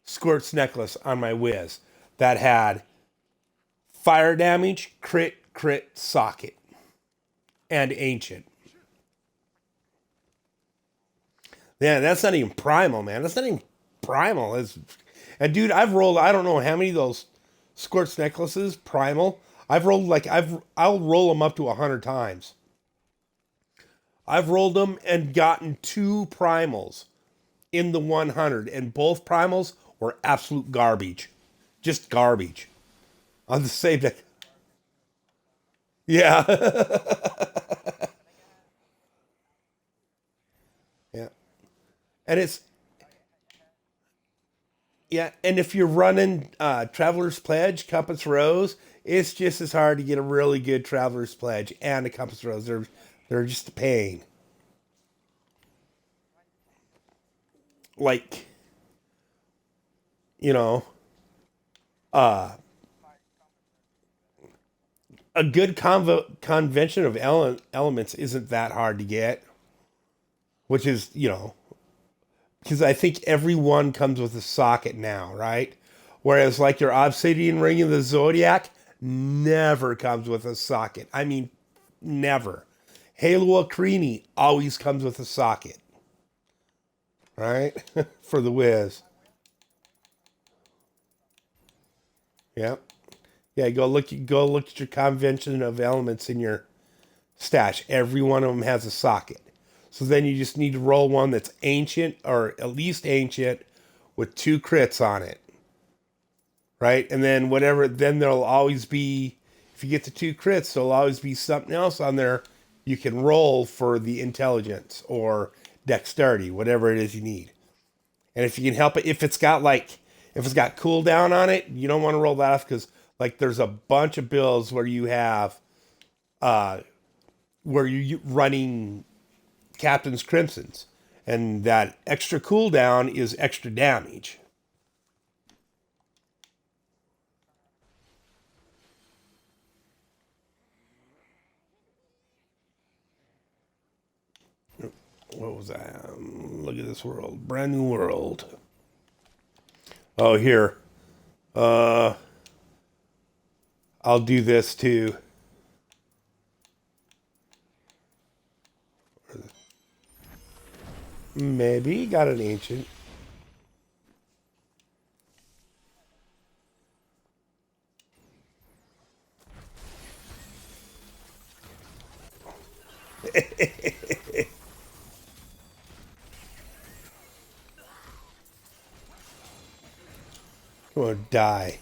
Squirts necklace on my whiz that had fire damage, crit, socket, and ancient. Yeah, that's not even primal, man. That's not even primal. And dude, I've rolled I don't know how many of those Squirts necklaces primal. I've rolled like I'll roll them up to 100 times. I've rolled them and gotten two primals in the 100, and both primals were absolute garbage, just garbage on the same deck. Yeah, yeah, and it's yeah, and if you're running Traveler's Pledge, Compass Rose, it's just as hard to get a really good Traveler's Pledge and a Compass Rose. They're just a pain. Like you know, uh, a good convention of elements isn't that hard to get, which is because I think everyone comes with a socket now, right? Whereas like your Obsidian Ring of the Zodiac never comes with a socket. I mean, never. Halo Akrini always comes with a socket, right? For the whiz. Yeah. Yeah, go look at your convention of elements in your stash. Every one of them has a socket. So then you just need to roll one that's ancient or at least ancient with two crits on it, right? And then then there'll always be, if you get the two crits, there'll always be something else on there you can roll for the intelligence or dexterity, whatever it is you need. And if you can help it, if it's got cooldown on it, you don't want to roll that off because like there's a bunch of builds where you have where you're running Captain's Crimsons. And that extra cooldown is extra damage. What was that? Look at this world. Brand new world. Oh, here. Uh, I'll do this too. Maybe got an ancient. I'm gonna die.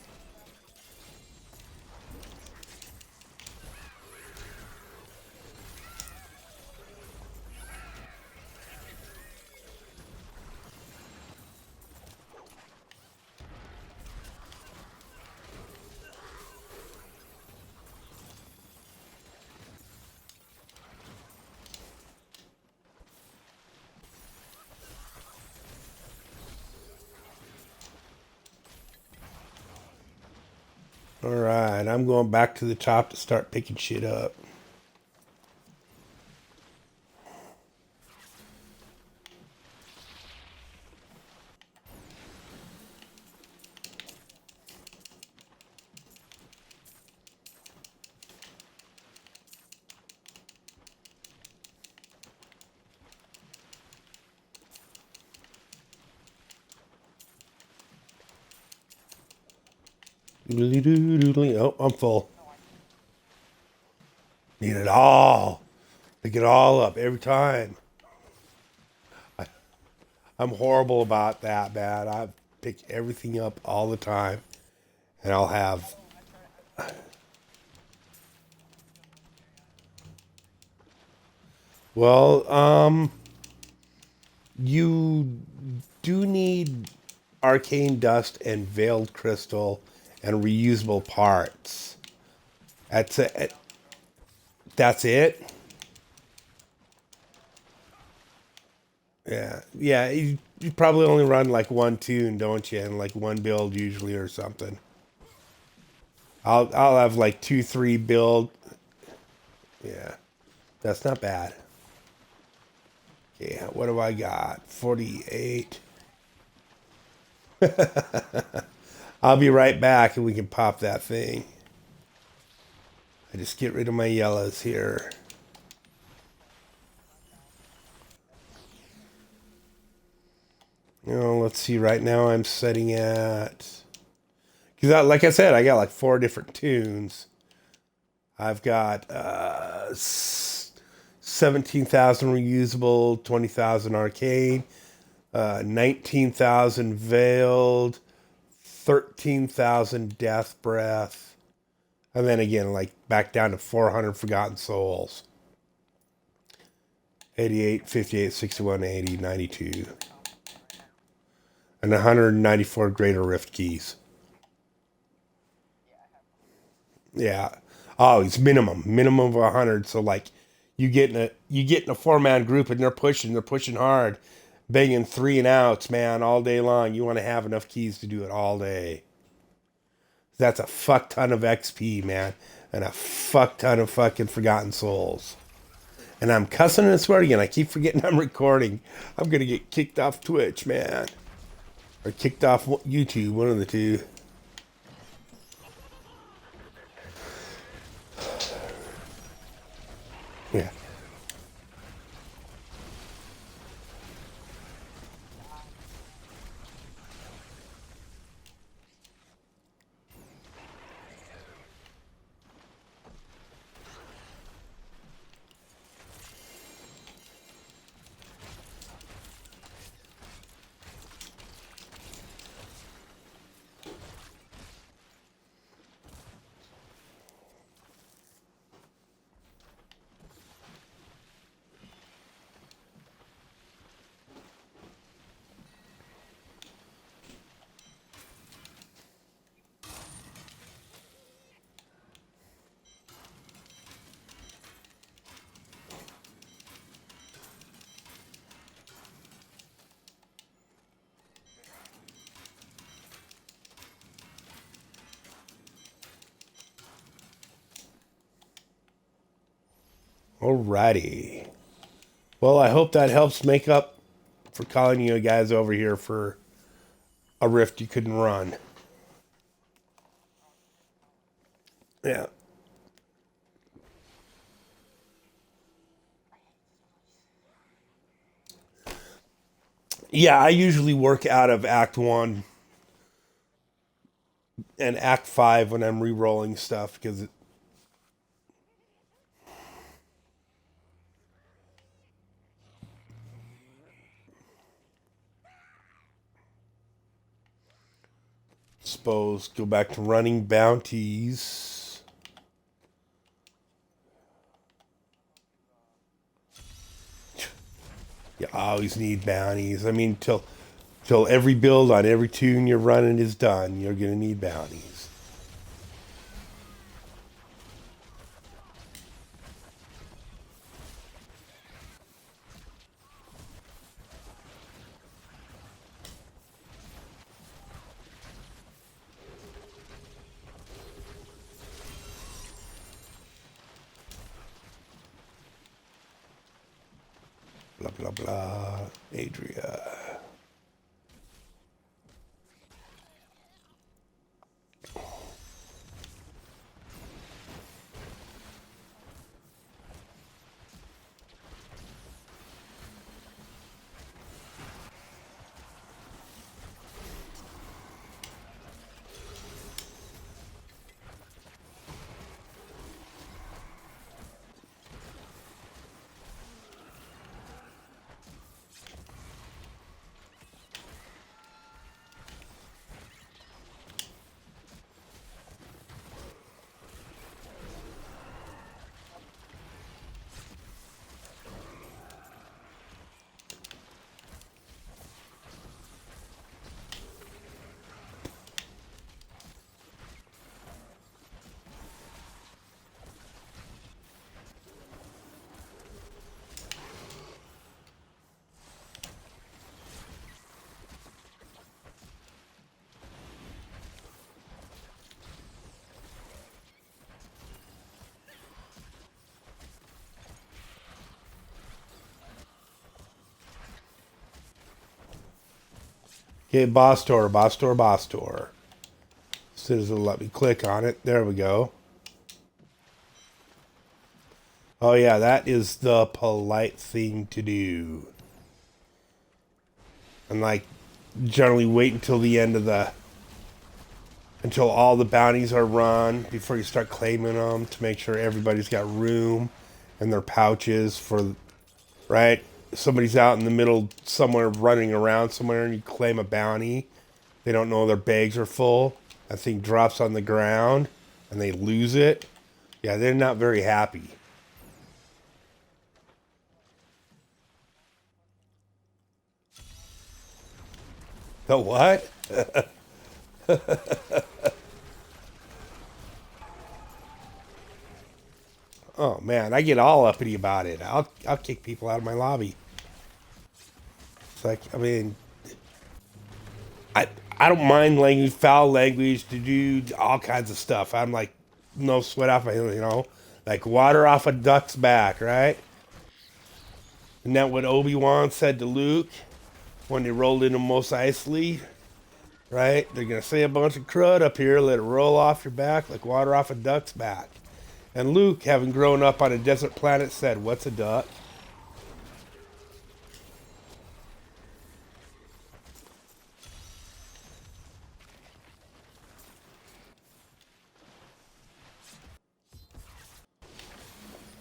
All right, I'm going back to the top to start picking shit up. Oh, I'm full. Need it all. Pick it all up every time. I'm horrible about that, man. I pick everything up all the time, and I'll have. Well, you do need arcane dust and veiled crystal and reusable parts. That's it. That's it. Yeah, yeah. You probably only run like one tune, don't you? And like one build usually or something. I'll have like two, three build. Yeah, that's not bad. Yeah, what do I got? 48. I'll be right back and we can pop that thing. I just get rid of my yellows here. You know, let's see. Right now I'm setting at, because like I said, I got like four different tunes. I've got 17,000 reusable, 20,000 arcade, 19,000 veiled, 13,000 death breath, and then again, like back down to 400 forgotten souls. 88, 58, 61, 80, 92, and 194 greater rift keys. Yeah. Oh, it's minimum of 100. So like, you get in a four-man group and they're pushing hard, banging three and outs, man, all day long. You want to have enough keys to do it all day. That's a fuck ton of XP, man, and a fuck ton of fucking forgotten souls. And I'm cussing and swearing, and I keep forgetting I'm recording. I'm gonna get kicked off Twitch, man, or kicked off YouTube, one of the two. Yeah. Alrighty. Well, I hope that helps make up for calling you guys over here for a rift you couldn't run. Yeah. Yeah, I usually work out of Act 1 and Act 5 when I'm re-rolling stuff because suppose go back to running bounties. You always need bounties. I mean, till every build on every tune you're running is done, you're gonna need bounties. Blah blah blah. Adria. Okay, boss door, boss door, boss door. As soon as it'll let me click on it, there we go. Oh yeah, that is the polite thing to do. And like generally wait until the end of until all the bounties are run before you start claiming them to make sure everybody's got room in their pouches for, right? Somebody's out in the middle somewhere running around somewhere and you claim a bounty. They don't know their bags are full. That thing drops on the ground and they lose it. Yeah, they're not very happy. The what? Oh man, I get all uppity about it. I'll kick people out of my lobby. It's like, I mean, I I don't mind language, foul language to do all kinds of stuff. I'm like, no sweat off my, like water off a duck's back, right? Isn't that what Obi-Wan said to Luke when they rolled into Mos Eisley? Right? They're gonna say a bunch of crud up here, let it roll off your back like water off a duck's back. And Luke, having grown up on a desert planet, said, "What's a duck?"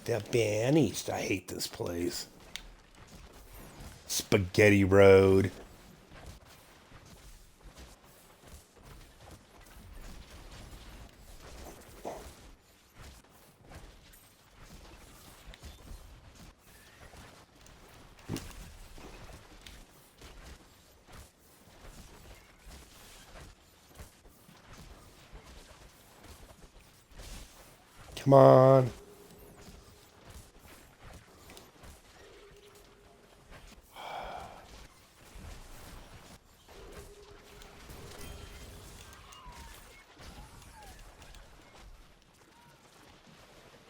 The Bannies. I hate this place. Spaghetti Road. Come on.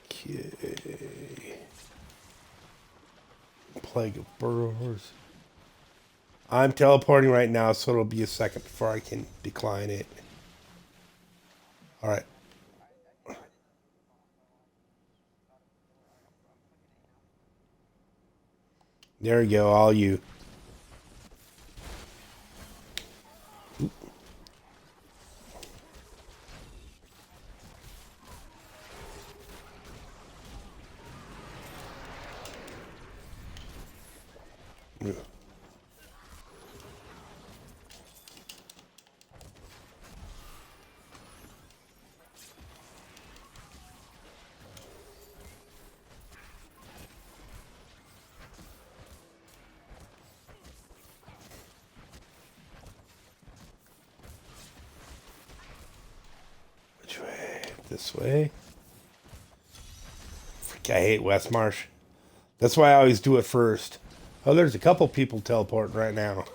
Okay. Plague of burrowers. I'm teleporting right now, so it'll be a second before I can decline it. All right. There you go, all you. Which way? This way? Freak, I hate West Marsh. That's why I always do it first. Oh, there's a couple people teleporting right now.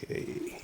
Okay.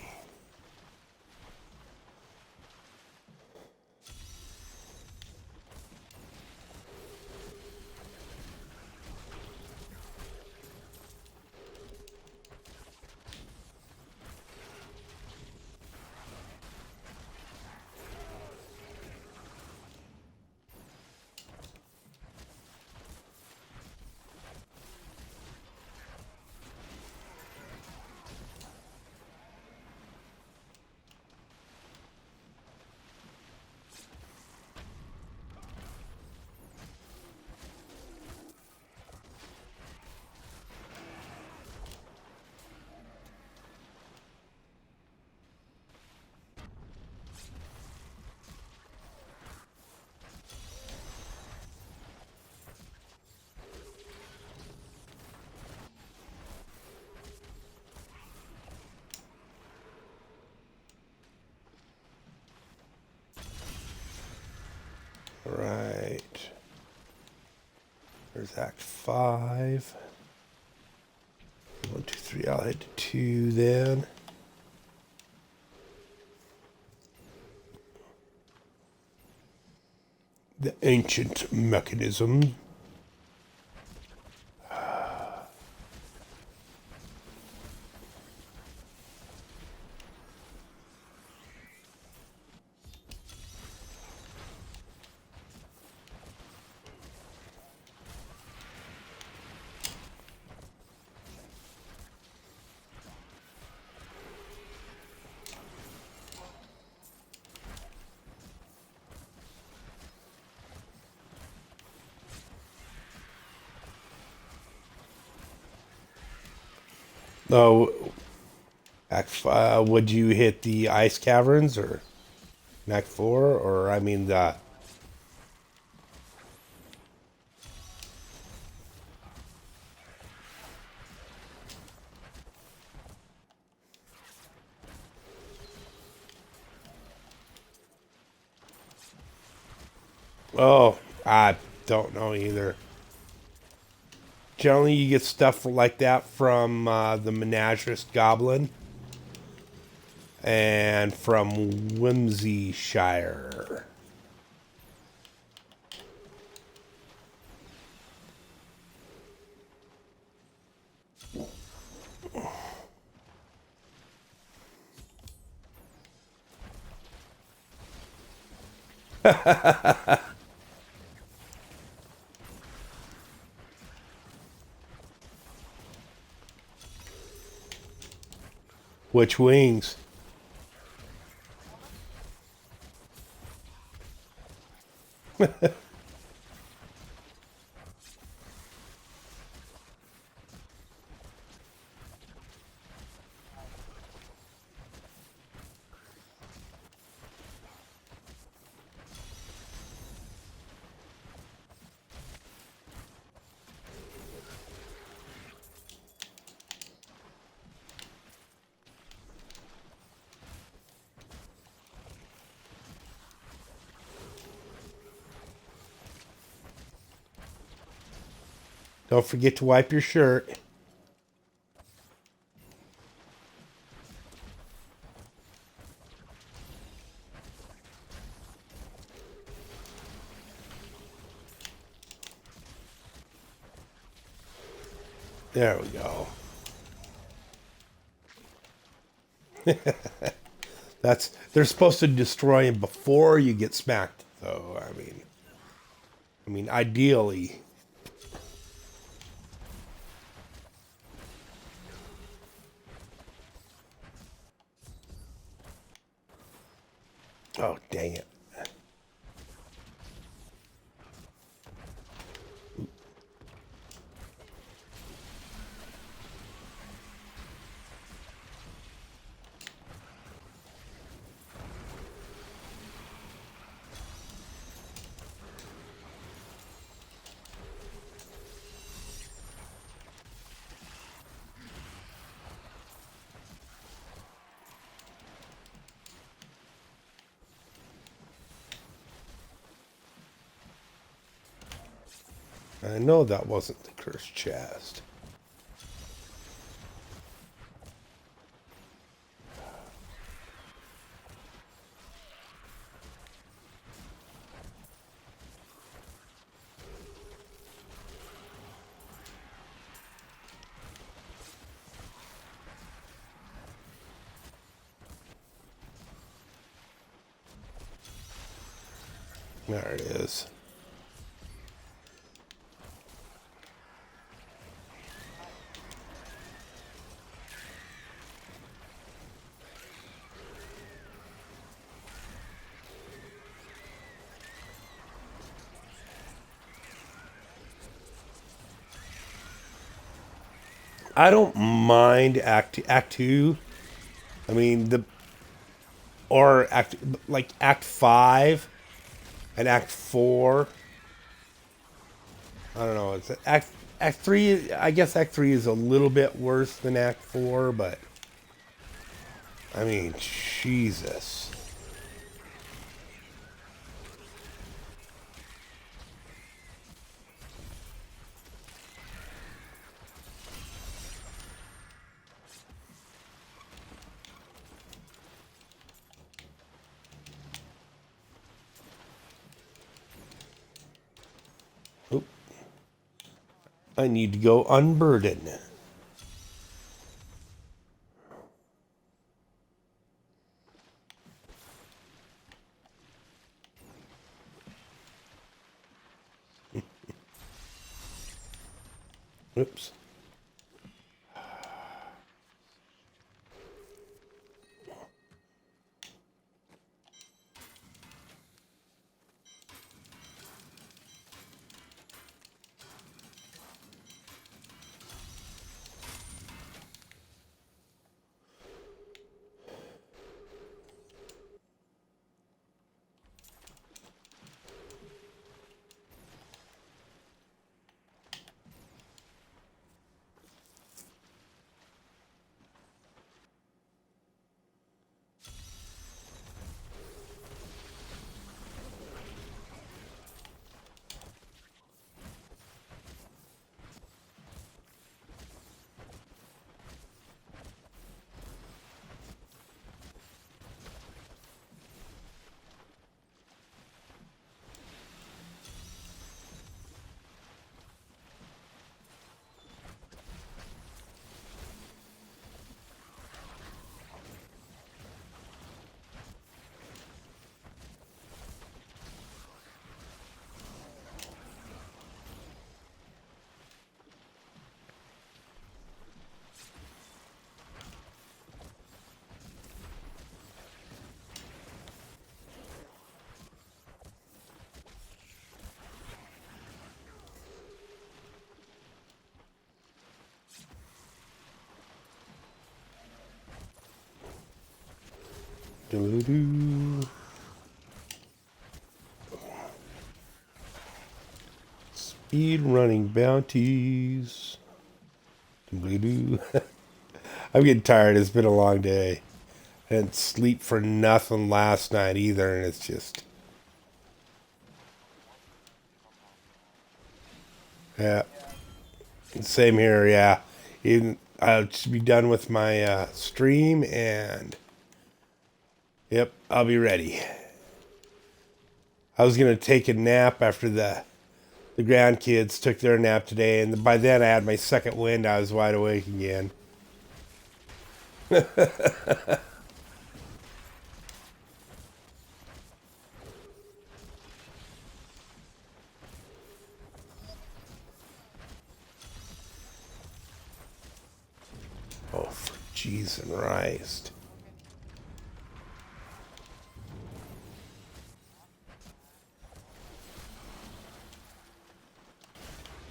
Right. There's Act 5. 1, 2, 3. I'll head to 2 then. The ancient mechanism. Oh, Act 5. Would you hit the ice caverns or in Act 4? Or, I mean, the. Oh, I don't know either. Generally, you get stuff like that from the Menagerist Goblin and from Whimsyshire. Which wings? Don't forget to wipe your shirt. There we go. They're supposed to destroy him before you get smacked, though. I mean, ideally. Oh, dang it. I know that wasn't the cursed chest. There it is. I don't mind Act 2. I mean, or Act 5 and Act 4. I don't know. It's Act 3. I guess Act 3 is a little bit worse than Act 4, but I mean, Jesus. Oop. I need to go unburden. Oops. Doo-doo-doo. Speed running bounties. Doo-doo-doo. I'm getting tired. It's been a long day. I didn't sleep for nothing last night either, and it's just... Yeah. Same here, yeah. Even, I should be done with my stream, and... Yep, I'll be ready. I was going to take a nap after the grandkids took their nap today, and by then I had my second wind. I was wide awake again. Oh, for Jesus Christ.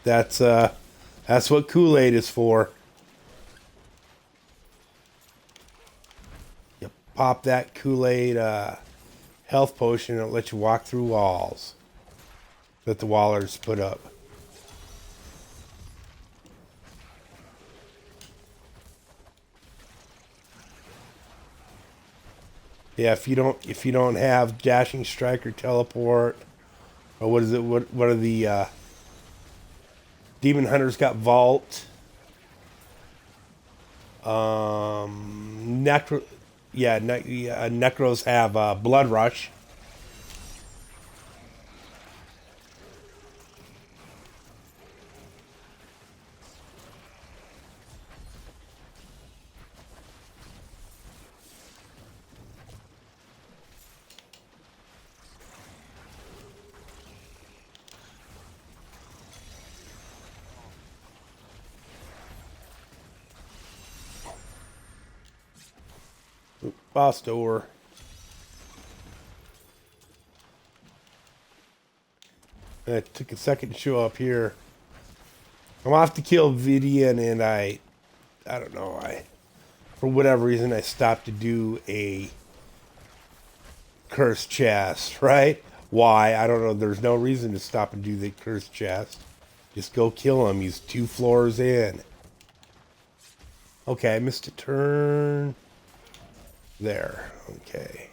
That's what Kool-Aid is for. You pop that Kool-Aid health potion and it'll let you walk through walls that the wallers put up. Yeah, if you don't have dashing strike or teleport, or what is it? What are the demon hunters got vault? Necro, yeah, necros have blood rush. Boss door. It took a second to show up here. I'm off to kill Vidian, and I don't know, for whatever reason I stopped to do a cursed chest, right? Why? I don't know. There's no reason to stop and do the cursed chest. Just go kill him. He's 2 floors in. Okay, I missed a turn. There. Okay.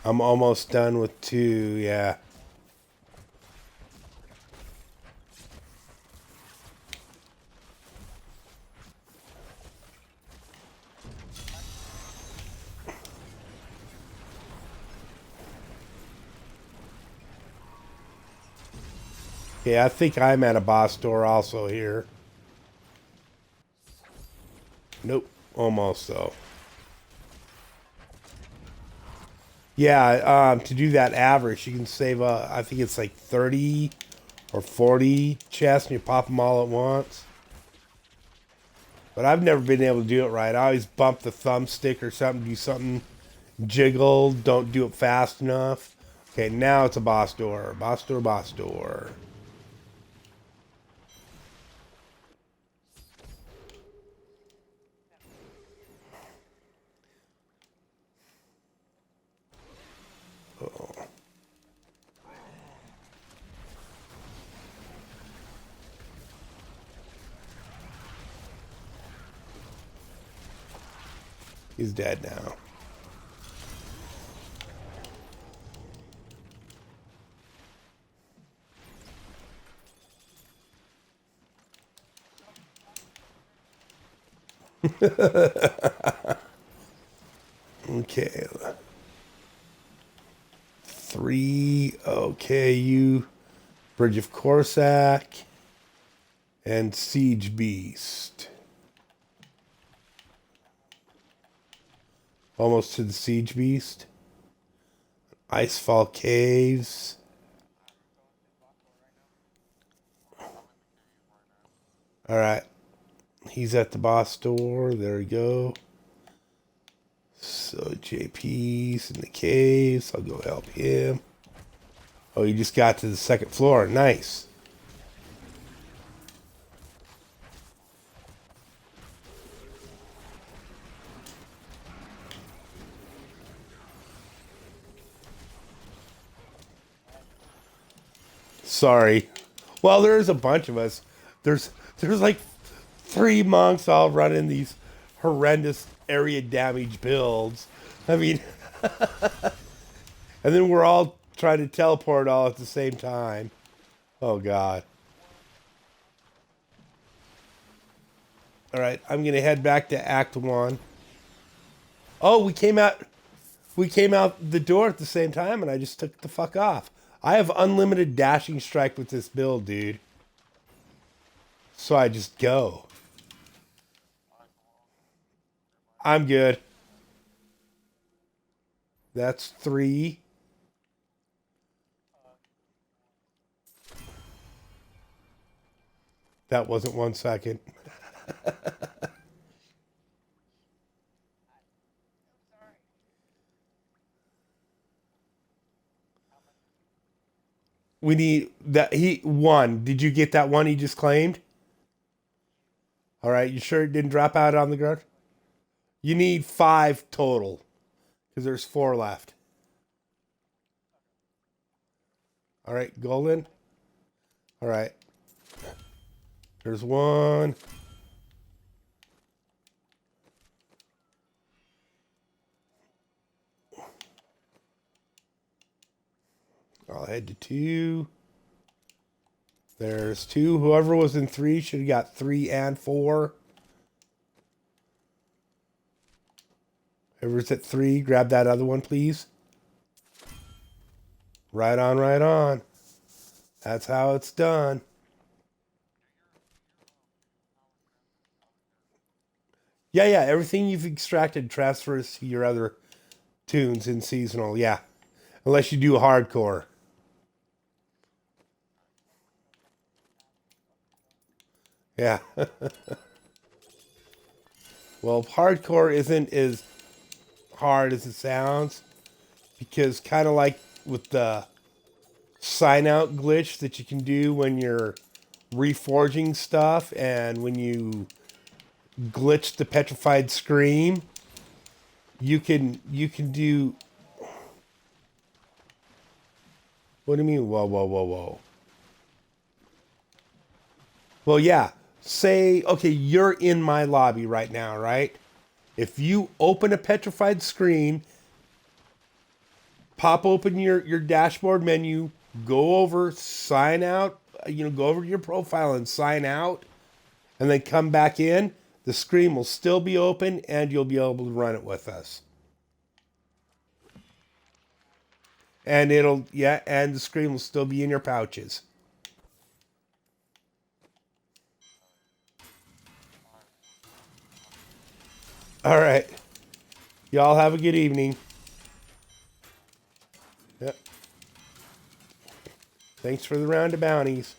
I'm almost done with 2, yeah. Okay, I think I'm at a boss door also here. Nope, almost though. Yeah, to do that average, you can save, I think it's like 30 or 40 chests, and you pop them all at once. But I've never been able to do it right. I always bump the thumbstick or something, do something, jiggle, don't do it fast enough. Okay, now it's a boss door. Boss door, boss door. Oh. He's dead now. Okay. 3. Okay, you. Bridge of Corsac. And Siege Beast. Almost to the Siege Beast. Icefall Caves. Alright. He's at the boss door. There we go. so JP's in the caves. I'll go help him. Oh, you just got to the second floor. Nice. Sorry. Well, there's a bunch of us. There's like three monks all running these horrendous area damage builds. I mean, and then we're all trying to teleport all at the same time. Oh God. All right, I'm gonna head back to Act One. Oh, we came out the door at the same time, and I just took the fuck off. I have unlimited dashing strike with this build, dude. So I just go. I'm good. That's three. That wasn't 1 second. We need that. He one. Did you get that one he just claimed? All right. You sure it didn't drop out on the ground? You need five total because there's four left. All right, golden. All right. There's one. I'll head to two. There's two. Whoever was in three should have got three and four. Whoever's at three, grab that other one, please. Right on, right on. That's how it's done. Yeah, yeah. Everything you've extracted transfers to your other tunes in seasonal. Yeah. Unless you do hardcore. Yeah. Well, hardcore isn't as hard as it sounds because kind of like with the sign out glitch that you can do when you're reforging stuff and when you glitch the petrified scream, you can do. What do you mean? Whoa, whoa, whoa, whoa. Well, yeah. Say, okay, you're in my lobby right now, right? If you open a petrified screen, pop open your dashboard menu, go over, sign out, go over to your profile and sign out, and then come back in, the screen will still be open and you'll be able to run it with us. And and the screen will still be in your pouches. All right. Y'all have a good evening. Yep. Thanks for the round of bounties.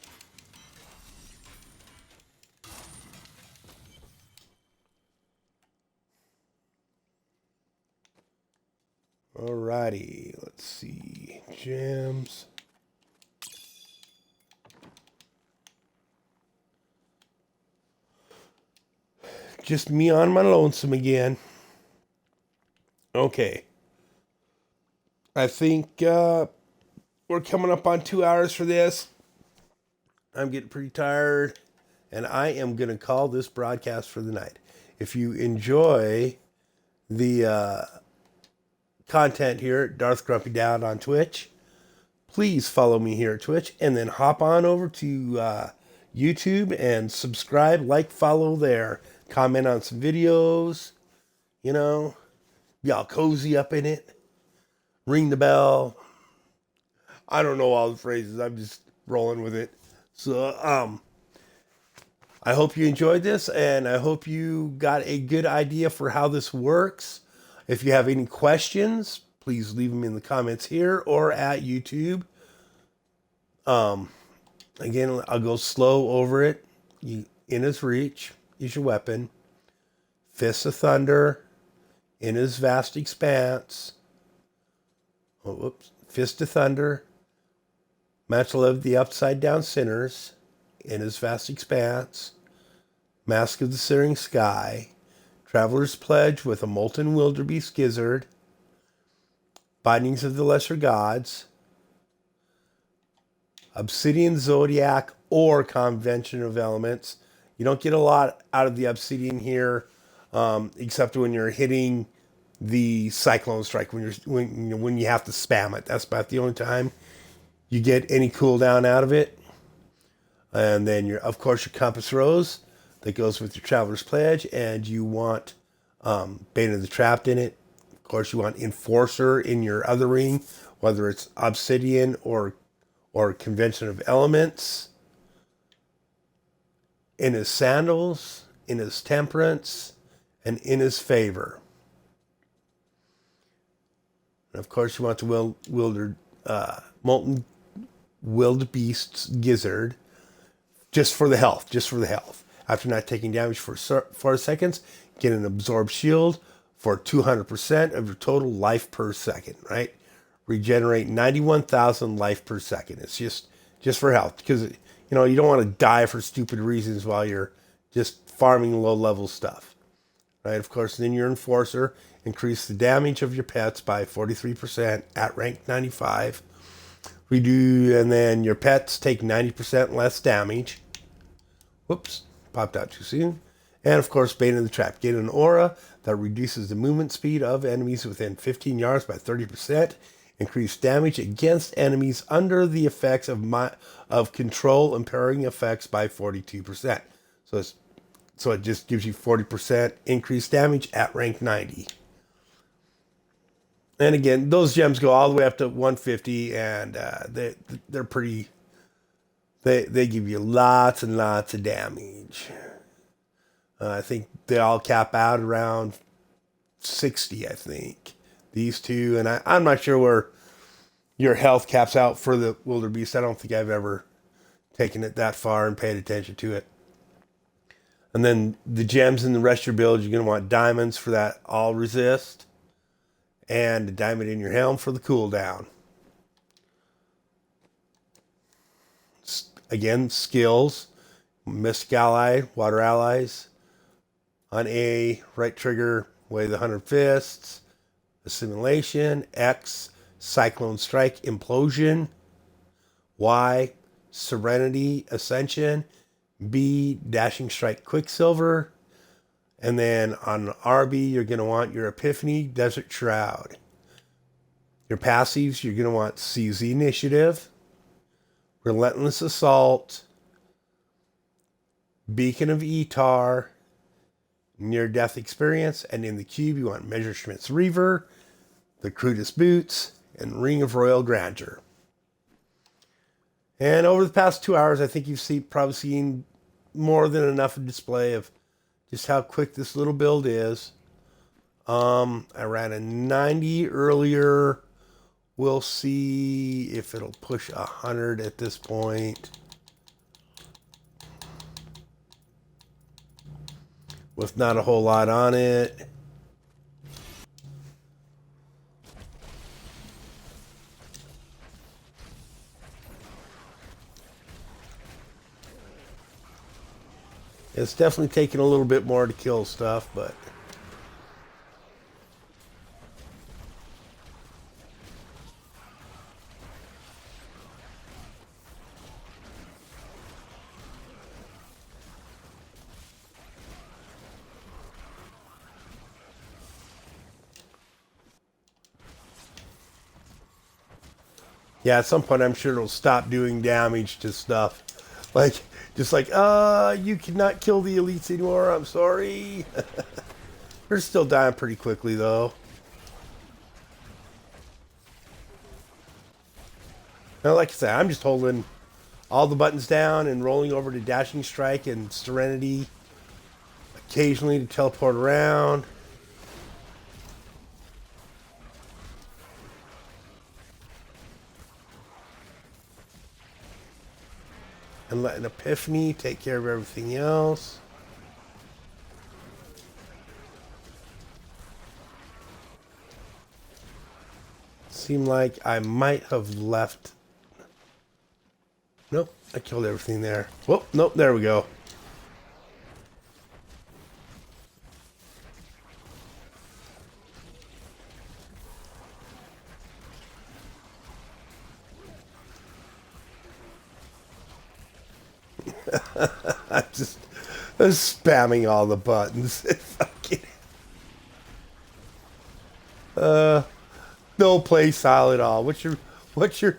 Alrighty. Let's see. Gems. Just me on my lonesome again. Okay. I think we're coming up on 2 hours for this. I'm getting pretty tired, and I am going to call this broadcast for the night. If you enjoy the content here at Darth Grumpy Down on Twitch, please follow me here at Twitch, and then hop on over to YouTube and subscribe, like, follow there. Comment on some videos, be all cozy up in it. Ring the bell. I don't know all the phrases. I'm just rolling with it. So, I hope you enjoyed this, and I hope you got a good idea for how this works. If you have any questions, please leave them in the comments here or at YouTube. Again, I'll go slow over it. In his reach, use your weapon. Fists of Thunder. in his vast expanse. Oh, whoops. Fist of Thunder, Mantle of the Upside Down Sinners, in his vast expanse. Mask of the Searing Sky, Traveler's Pledge with a Molten Wildebeest Gizzard, Bindings of the Lesser Gods, Obsidian Zodiac or Convention of Elements. You don't get a lot out of the Obsidian here, except when you're hitting the Cyclone Strike, when you have to spam it. That's about the only time you get any cooldown out of it. And then, of course, your Compass Rose that goes with your Traveler's Pledge, and you want Bane of the Trapped in it. Of course, you want Enforcer in your other ring, whether it's Obsidian or Convention of Elements. In his Sandals, in his Temperance, and in his Favor. And of course, you want the Molten Wildebeest's Gizzard, just for the health. After not taking damage for 4 seconds, get an Absorb Shield for 200% of your total life per second, right? Regenerate 91,000 life per second. It's just for health, because you don't want to die for stupid reasons while you're just farming low-level stuff, right? Of course, then your Enforcer, increase the damage of your pets by 43% at rank 95. And then your pets take 90% less damage. Whoops, popped out too soon. And of course, Bane of the Trap. Get an aura that reduces the movement speed of enemies within 15 yards by 30%. Increase damage against enemies under the effects of control impairing effects by 42%. So it just gives you 40% increased damage at rank 90. And again, those gems go all the way up to 150, and they're pretty. They give you lots and lots of damage. I think they all cap out around 60. I think these two, and I'm not sure where your health caps out for the Wildebeest. I don't think I've ever taken it that far and paid attention to it. And then the gems in the rest of your build, you're going to want diamonds for that all resist, and a diamond in your helm for the cooldown. Again, skills, Mystic Ally, Water Allies. On A, right trigger, Way of the 100 Fists, Assimilation. X, Cyclone Strike, Implosion. Y, Serenity, Ascension. B, Dashing Strike, Quicksilver. And then on RB, you're going to want your Epiphany, Desert Shroud. Your passives, you're going to want Seize the Initiative, Relentless Assault, Beacon of Etar, Near-Death Experience, and in the cube, you want Messerschmitt's Reaver, the Crudest Boots, and Ring of Royal Grandeur. And over the past 2 hours, I think you've probably seen more than enough of display of just how quick this little build is. I ran a 90 earlier. We'll see if it'll push 100 at this point. With not a whole lot on it. It's definitely taking a little bit more to kill stuff, but yeah, at some point I'm sure it'll stop doing damage to stuff. Just like, you cannot kill the elites anymore, I'm sorry. They're still dying pretty quickly, though. Now, like I said, I'm just holding all the buttons down and rolling over to Dashing Strike and Serenity. Occasionally to teleport around. And letting Epiphany take care of everything else. seem like I might have left. Nope, I killed everything there. Whoop, nope, there we go. I'm just spamming all the buttons. Fucking, no play style at all. What's your what's your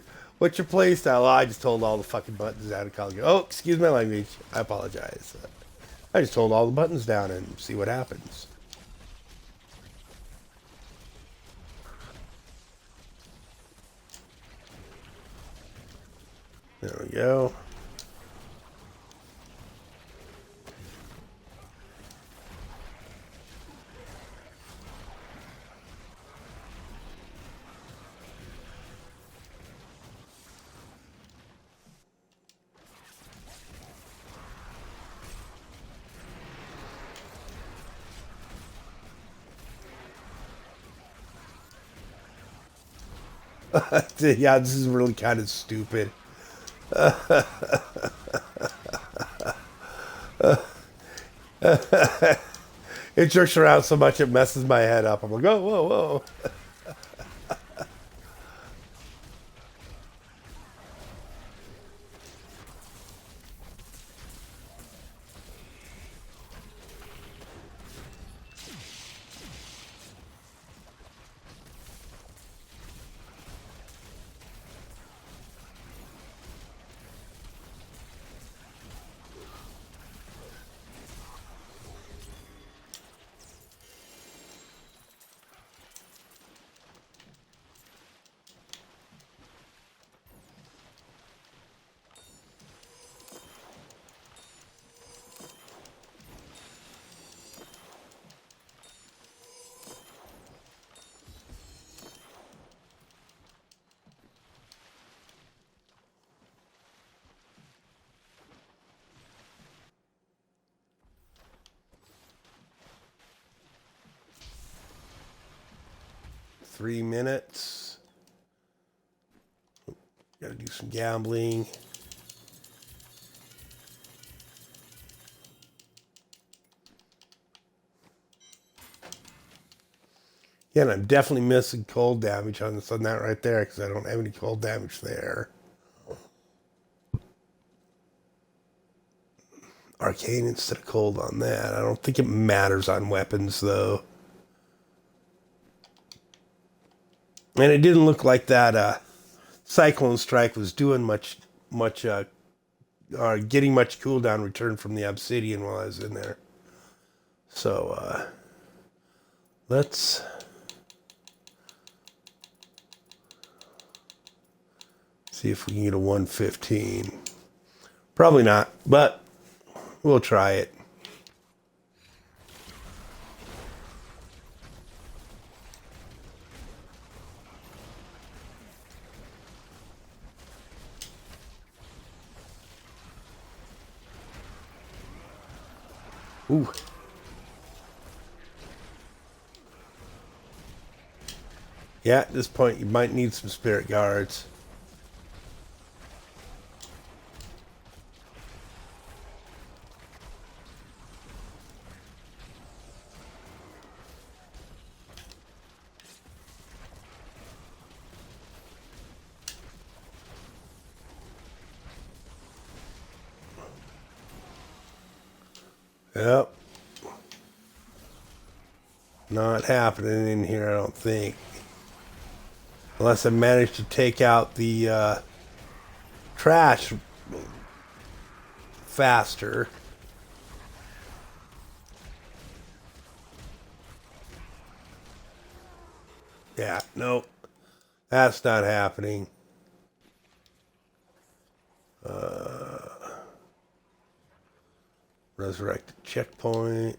play style? Oh, I just told all the fucking buttons down to call. Oh, excuse my language. I apologize. I just hold all the buttons down and see what happens. There we go. Yeah, this is really kind of stupid. It jerks around so much it messes my head up. I'm like, oh, whoa, whoa. 3 minutes. Gotta do some gambling. Yeah, and I'm definitely missing cold damage on that right there because I don't have any cold damage there. Arcane instead of cold on that. I don't think it matters on weapons though. And it didn't look like that Cyclone Strike was doing much, or getting much cooldown return from the Obsidian while I was in there. So, let's see if we can get a 115. Probably not, but we'll try it. Ooh. Yeah, at this point you might need some spirit guards. Yep. Not happening in here, I don't think. Unless I manage to take out the trash faster. Yeah, nope. That's not happening. Resurrected checkpoint.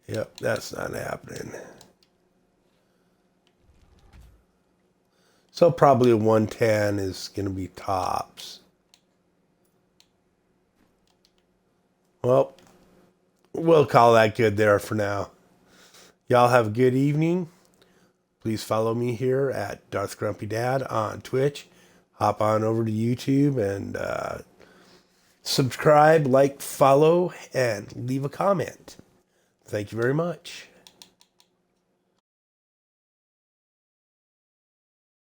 Yep, that's not happening. So probably a 110 is going to be tops. Well, we'll call that good there for now. Y'all have a good evening. Please follow me here at Darth Grumpy Dad on Twitch. Hop on over to YouTube and subscribe, like, follow, and leave a comment. Thank you very much.